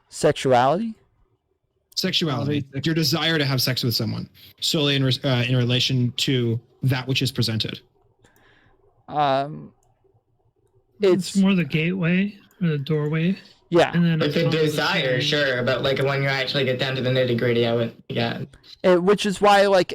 Sexuality? Sexuality. Your desire to have sex with someone solely in relation to that which is presented. It's more the gateway or the doorway. Yeah. And then Like the desire, sure, but like when you actually get down to the nitty gritty, I would, yeah. Which is why, like,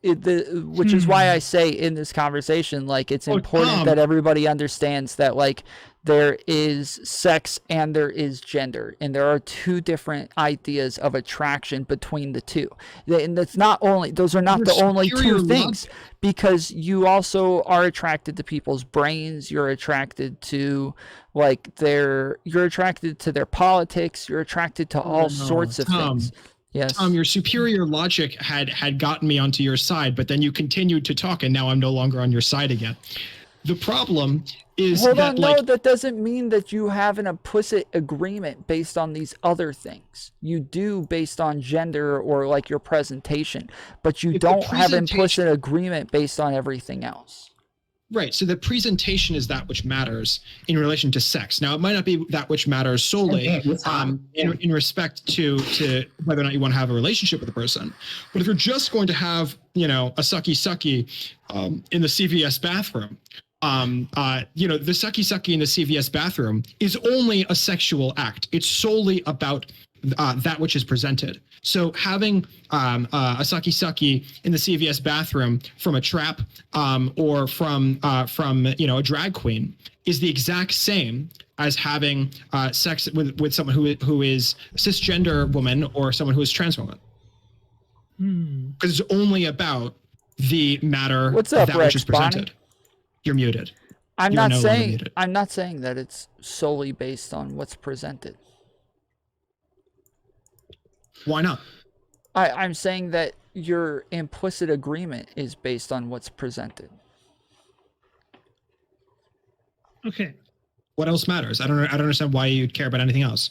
which is why I say in this conversation, like, it's important that everybody understands that, like, there is sex and there is gender, and there are two different ideas of attraction between the two. And it's not only, those are not the only two things, because you also are attracted to people's brains, you're attracted to, like, you're attracted to their politics, you're attracted to all sorts of things. Yes. Your superior logic had gotten me onto your side, but then you continued to talk, and now I'm no longer on your side again. The problem is that doesn't mean that you have an implicit agreement based on these other things. You do based on gender or like your presentation, but you don't have implicit agreement based on everything else. Right. So the presentation is that which matters in relation to sex. Now, it might not be that which matters solely in respect to whether or not you want to have a relationship with a person. But if you're just going to have, a sucky in the CVS bathroom, the sucky in the CVS bathroom is only a sexual act. It's solely about that which is presented. So having a sucky in the CVS bathroom from a trap or from a drag queen is the exact same as having sex with someone who is a cisgender woman or someone who is trans woman. Because it's only about the matter What's up, that Rex which is presented. Bonnie? You're muted. I'm You are not no longer saying muted. I'm not saying that it's solely based on what's presented. Why not? I'm saying that your implicit agreement is based on what's presented. Okay. What else matters? I don't understand why you'd care about anything else.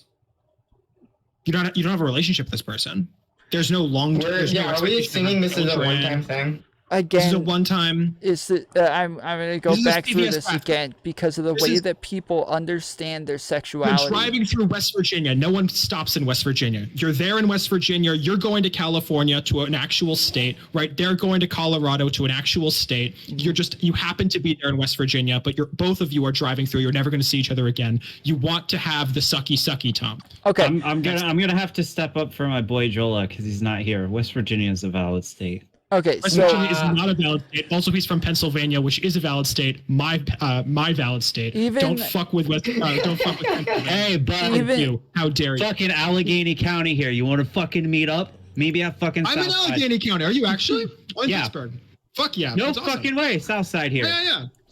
You don't have a relationship with this person. There's no long term. Are we assuming this is a one-time thing? Again, This is a one-time. I'm going to go This is a back through CVS this bathroom. again because of the way that people understand their You're sexuality. driving through West Virginia. No one stops in West Virginia. You're there in West Virginia. You're going to California to an actual state, right? They're going to Colorado to an actual state. You happen to be there in West Virginia, but both of you are driving through. You're never going to see each other again. You want to have the sucky, Tom. Okay. I'm gonna have to step up for my boy Jola because he's not here. West Virginia is a valid state. Okay. West So Virginia is not a valid state. Also, he's from Pennsylvania, which is a valid state. My valid state. Don't fuck with West. Don't fuck with Pennsylvania. Hey, but you. How dare you? fucking Allegheny County here. You want to fucking meet up? Maybe at fucking I'm in Southside. Allegheny County. Are you actually? In Yeah. Pittsburgh. Fuck yeah. No that's awesome. fucking way. Southside here.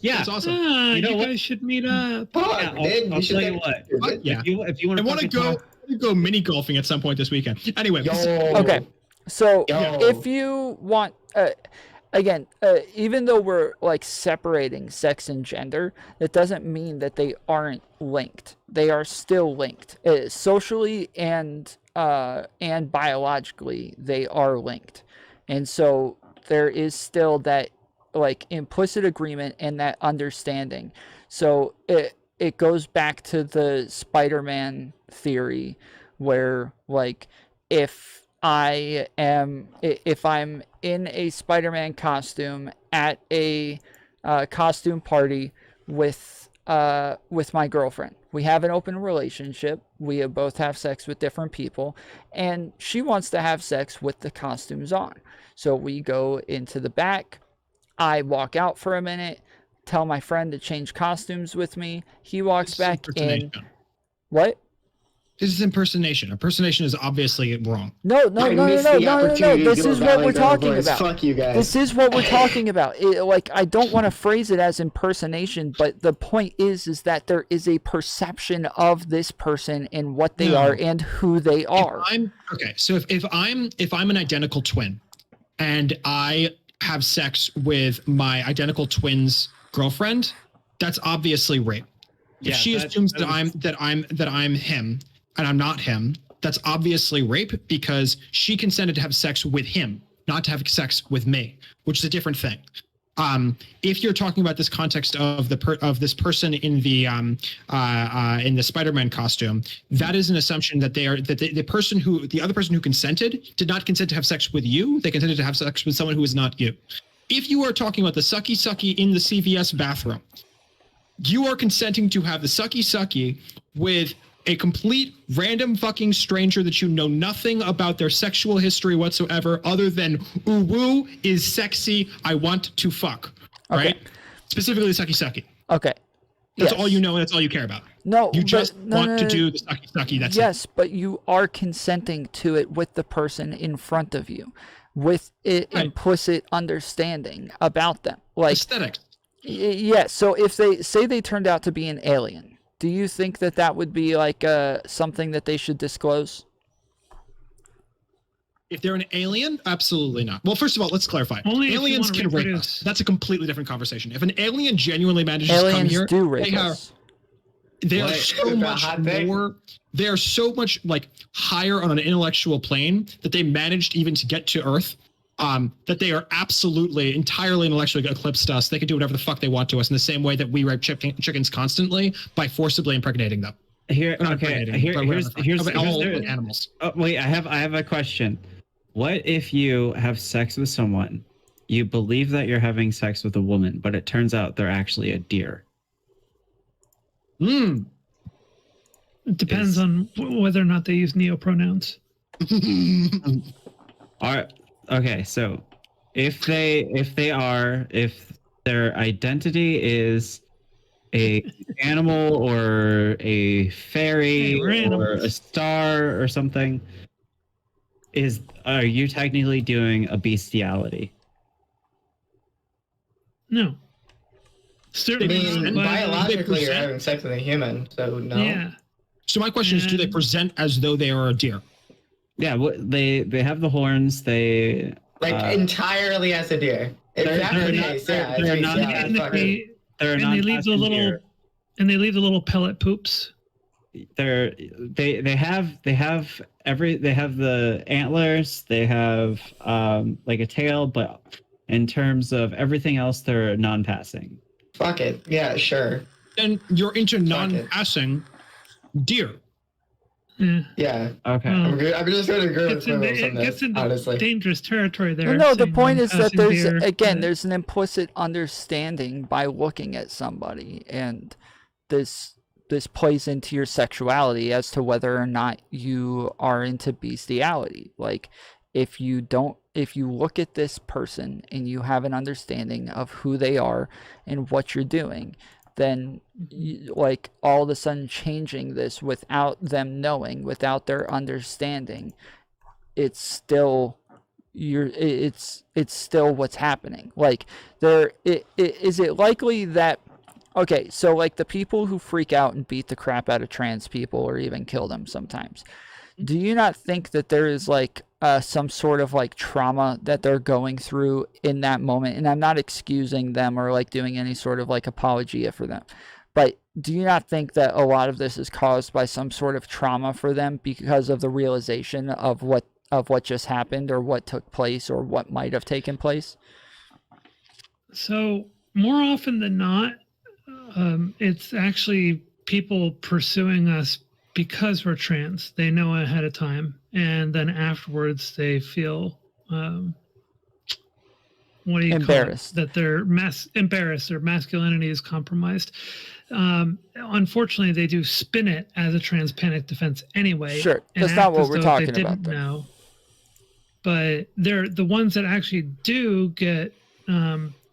Yeah. That's awesome. You know what? guys should meet up. Fuck, Yeah, dude, I'll we should tell you take what. pictures. Fuck yeah. If you want I to want to go mini golfing at some point this weekend. Anyway. okay. So Yo. if you want, again, even though we're like separating sex and gender, that doesn't mean that they aren't linked. They are still linked, socially and biologically. They are linked, and so there is still that like implicit agreement and that understanding. So it goes back to the Spider-Man theory, where like if I'm in a Spider-Man costume at a costume party with my girlfriend. We have an open relationship. We both have sex with different people, and she wants to have sex with the costumes on. So we go into the back. I walk out for a minute, tell my friend to change costumes with me. He walks back in. What? This is impersonation. Impersonation is obviously wrong. No. This is what we're talking voice. about. Fuck you guys. This is what we're talking about. Like, I don't want to phrase it as impersonation, but the point is that there is a perception of this person and what they are and who they are. So if I'm an identical twin, and I have sex with my identical twin's girlfriend, that's obviously rape. If she assumes that I'm him and I'm not him, that's obviously rape because she consented to have sex with him, not to have sex with me, which is a different thing. If you're talking about this context of this person in the Spider-Man costume, that is an assumption that the other person who consented did not consent to have sex with you. They consented to have sex with someone who is not you. If you are talking about the sucky in the CVS bathroom, you are consenting to have the sucky with a complete random fucking stranger that you know nothing about their sexual history whatsoever other than ooh woo is sexy, I want to fuck. Right? Specifically the sucky. Okay. That's all you know and that's all you care about. No, you just want to do the sucky. That's yes, but you are consenting to it with the person in front of you, with implicit understanding about them. Like aesthetics. Yeah, so if they turned out to be an alien, do you think that would be like something that they should disclose? If they're an alien, absolutely not. Well, first of all, let's clarify. Only aliens can rape us. That's a completely different conversation. If an alien genuinely manages to come here, do rape us. They are so much more. They are so much like higher on an intellectual plane that they managed even to get to Earth. That they are absolutely entirely intellectually eclipsed us. They can do whatever the fuck they want to us in the same way that we rape chickens constantly by forcibly impregnating them. Here's animals. Oh, wait, I have a question. What if you have sex with someone, you believe that you're having sex with a woman, but it turns out they're actually a deer? It depends on whether or not they use neopronouns. Okay, so if their identity is a animal or a fairy Hey, we're or a animals. star or something, are you technically doing a bestiality? No. I Certainly mean, not. But- biologically, you're having sex with a human, so no. Yeah. So my question is, do they And- present as though they are a deer? Yeah, they have the horns. They Entirely as a deer. If They're- that's they're the not- case, they're- yeah, they're it's not- bestiality, and fuck they, it. they're and not they leave the little pellet poops. They have the antlers. They have like a tail, but in terms of everything else, they're non-passing. Fuck it. Yeah, sure. And you're into non-passing deer. Yeah. Yeah. Okay. Well, I'm just going to agree with Gets into, Quibbles on it this, gets into honestly. dangerous territory there. No, the saying point is that non-passing there's deer, again but- there's an implicit understanding by looking at somebody, and this plays into your sexuality as to whether or not you are into bestiality. Like if you look at this person and you have an understanding of who they are and what you're doing, then like all of a sudden changing this without them knowing, without their understanding, it's still it's still what's happening. Like is it likely that, okay, so like the people who freak out and beat the crap out of trans people or even kill them sometimes, do you not think that there is like some sort of like trauma that they're going through in that moment? And I'm not excusing them or like doing any sort of like apologia for them, but do you not think that a lot of this is caused by some sort of trauma for them because of the realization of what just happened or what took place or what might have taken place? So more often than not, it's actually people pursuing us because we're trans. They know ahead of time, and then afterwards they feel what do you Embarrassed. call it? That they're embarrassed, their masculinity is compromised. Unfortunately, they do spin it as a trans panic defense anyway. Sure, and that's not act what as we're though talking they about, didn't though. know. But they're the ones that actually do get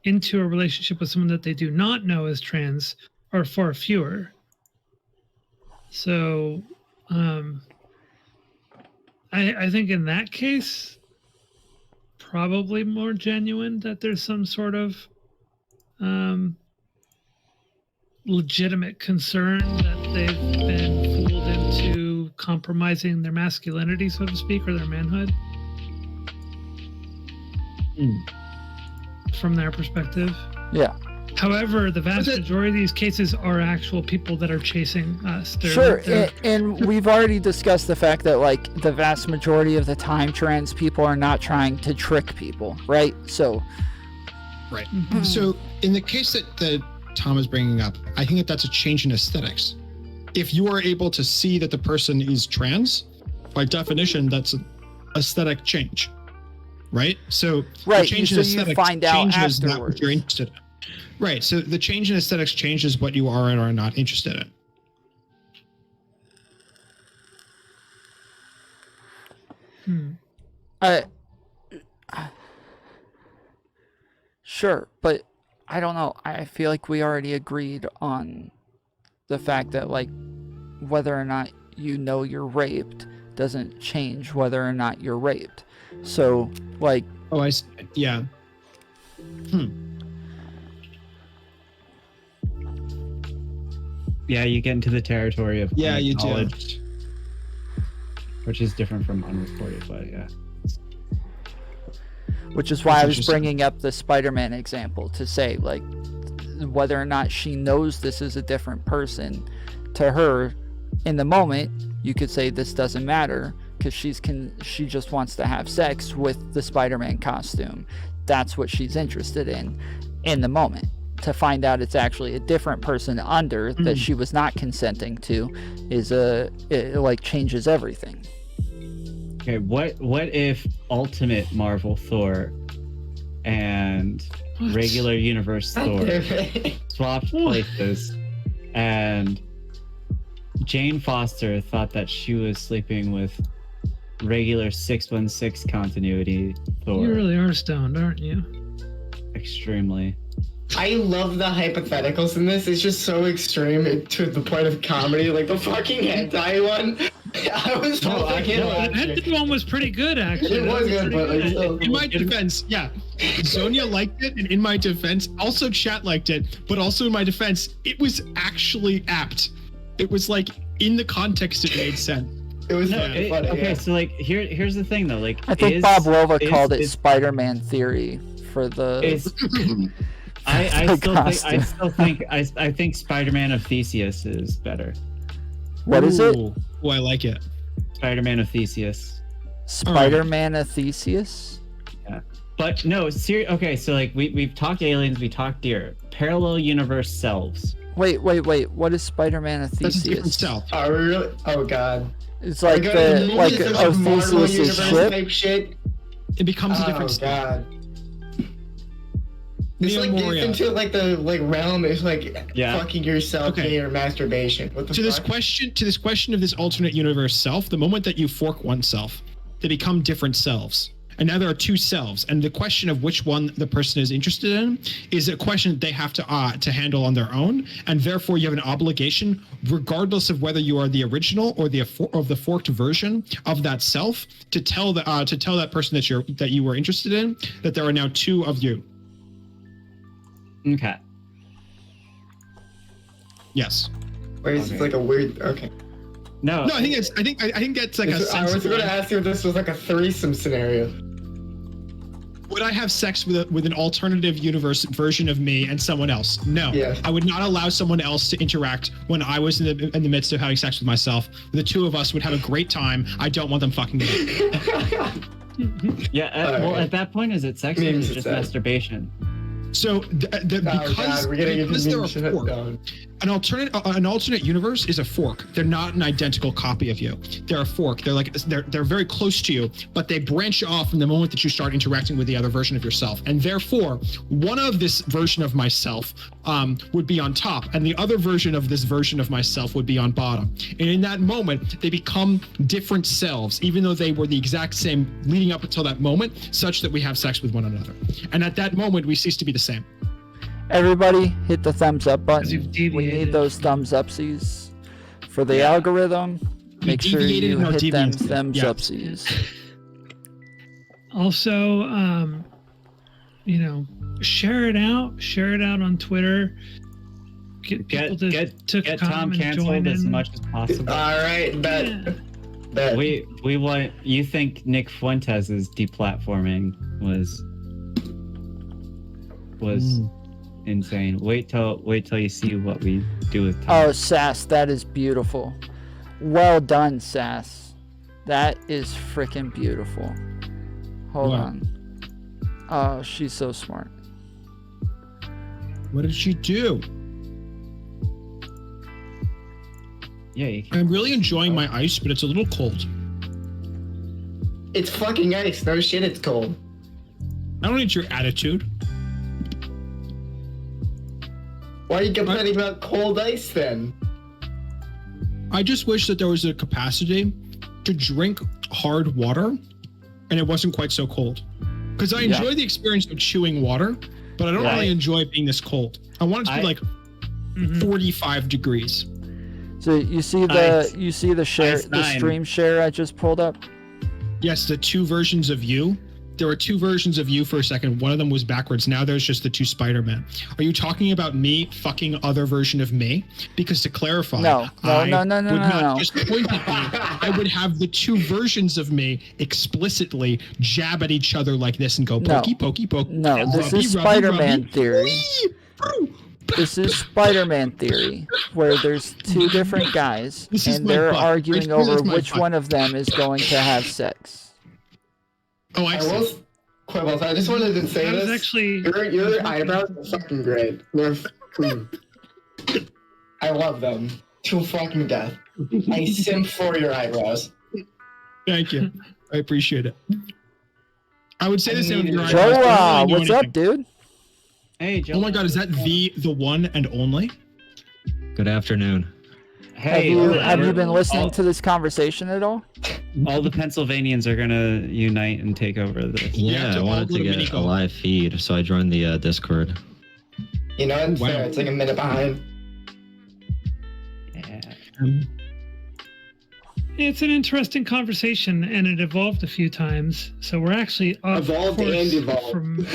into a relationship with someone that they do not know is trans are far fewer. So I think in that case, probably more genuine that there's some sort of legitimate concern that they've been fooled into compromising their masculinity, so to speak, or their manhood. From their perspective. Yeah. However, the vast majority of these cases are actual people that are chasing us. Sure, and we've already discussed the fact that like the vast majority of the time trans people are not trying to trick people, right? So Right. So in the case that Tom is bringing up, I think that's a change in aesthetics. If you are able to see that the person is trans, by definition, that's an aesthetic change, right? So right, the change in so aesthetics you find out changes not what afterwards. you're interested in. Right. So the change in aesthetics changes what you are and are not interested in. Sure, but I don't know. I feel like we already agreed on the fact that like whether or not you know you're raped doesn't change whether or not you're raped. So like Yeah. Yeah, you get into the territory of Yeah, you do. unacknowledged, which is different from unreported, but yeah. which is why That's I was interesting. bringing up the Spider-Man example to say like whether or not she knows this is a different person, to her in the moment you could say this doesn't matter because she just wants to have sex with the Spider-Man costume. That's what she's interested in the moment. To find out it's actually a different person under that she was not consenting to it like changes everything. Okay, what if Ultimate Marvel Thor and regular universe Thor swapped places, and Jane Foster thought that she was sleeping with regular 616 continuity Thor. You really are stoned, aren't you? Extremely. I love the hypotheticals in this. It's just so extreme to the point of comedy. Like the fucking hentai one. I was No, hoping I it can't- was. That hentai one was pretty good, actually. It was good, but like, still, In my defense, yeah, Zonia liked it, and in my defense, also chat liked it, but also in my defense, it was actually apt. It was like in the context, it made sense. it was No, fucking funny. okay, Yeah. so like here's the thing though, like I think is- Bob Wova is- called it is- Spider-Man theory for the. is- I think Spider-Man of Theseus is better. What is it? Ooh, I like it. Spider-Man of Theseus. Spider-Man of Theseus? But no, okay, so like we've talked aliens, we talked deer. Parallel universe selves. Wait. What is Spider-Man of That's a different Theseus? self. Oh really? Oh god. It's like We're going to the like movies, there's Marvel Theseus's Universe ship. type shit. It becomes a different Oh self. god. This Neo like Moria. gets into like the like realm is like Yeah. fucking yourself Okay. or masturbation. What the To this fuck? question of this alternate universe self, the moment that you fork oneself, they become different selves. And now there are two selves, and the question of which one the person is interested in is a question that they have to handle on their own, and therefore you have an obligation, regardless of whether you are the original or the forked version of that self, to tell that person that you were interested in that there are now two of you. Okay. Yes. Wait, it's Okay. like a weird. Okay. No, No, I think that's like a I was sensible. going to ask you if this was like a threesome scenario. Would I have sex with an alternative universe version of me and someone else? No. Yes. I would not allow someone else to interact when I was in the midst of having sex with myself. The two of us would have a great time. I don't want them fucking me up. yeah. Well, Alright. at that point, is it sex or Memes is it just aside. masturbation? So Oh because, god, we're getting into because they're meme a shit. fork, No. an alternate universe is a fork. They're not an identical copy of you. They're a fork. They're very close to you, but they branch off from the moment that you start interacting with the other version of yourself. And therefore, one of this version of myself would be on top, and the other version of this version of myself would be on bottom. And in that moment, they become different selves, even though they were the exact same leading up until that moment, such that we have sex with one another. And at that moment, we cease to be the same. Everybody hit the thumbs up Because you've button. We need deviated. those thumbs upsies for the algorithm. Make sure deviated you in our hit them deviancy. thumbs Yes. upsies. Also, share it out on Twitter. Get people to Get come Tom and canceled join as in. much as possible. All right, bet. Yeah. Bet. We want you think Nick Fuentes' deplatforming was insane. Wait till you see what we do with Tom. Oh, Sass, that is beautiful. Well done, Sass. That is freaking beautiful. Hold What? on. Oh, she's so smart. What did she do? Yeah, you can. I'm really enjoying my ice, but it's a little cold. It's fucking ice. No shit, it's cold. I don't need your attitude. Why are you complaining about cold ice then? I just wish that there was a capacity to drink hard water and it wasn't quite so cold. Because I Yeah. enjoy the experience of chewing water, but I don't Yeah. really enjoy it being this cold. I want it to be like Mhm. 45 degrees. So you see the share, Ice the nine. stream share I just pulled up. Yes, the two versions of you. There were two versions of you for a second. One of them was backwards. Now there's just the two Spider-Men. Are you talking about me fucking other version of me? Because to clarify, No. I No. would not No. just point at me. I would have the two versions of me explicitly jab at each other like this and go No. pokey, pokey, pokey. No, and this rubby, is rubby, Spider-Man rubby. theory. Whee! Bro. This is Spider-Man theory, where there's two different guys, This is and my they're butt. arguing Right here, over that's my which butt. one of them is going to have sex. Oh, I I see. will. Quibbles, I just wanted to say I was this. actually. Your eyebrows are fucking great. They're fucking. I love them to fucking death. I simp for your eyebrows. Thank you. I appreciate it. I would say the same with your Joe, eyebrows, but I don't Joa, really know what's up, anything. dude? Hey, Joe. Oh my god, is that the one and only? Good afternoon. Hey, have you been listening to this conversation at all? all the Pennsylvanians are gonna unite and take over this. Yeah, I wanted to get a live feed, so I joined the Discord. You know, it's Wow. fair. It's like a minute behind. Yeah. It's an interesting conversation, and it evolved a few times. So we're actually off Evolved course and evolved. from.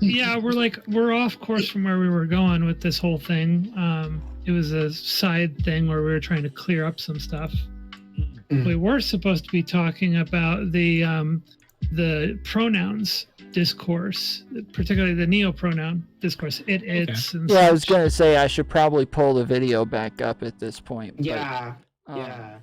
Yeah, we're off course from where we were going with this whole thing. It was a side thing where we were trying to clear up some stuff. We were supposed to be talking about the pronouns discourse, particularly the neo-pronoun discourse. It's. And Yeah, I was such. gonna say I should probably pull the video back up at this point. but, Yeah. um, Yeah.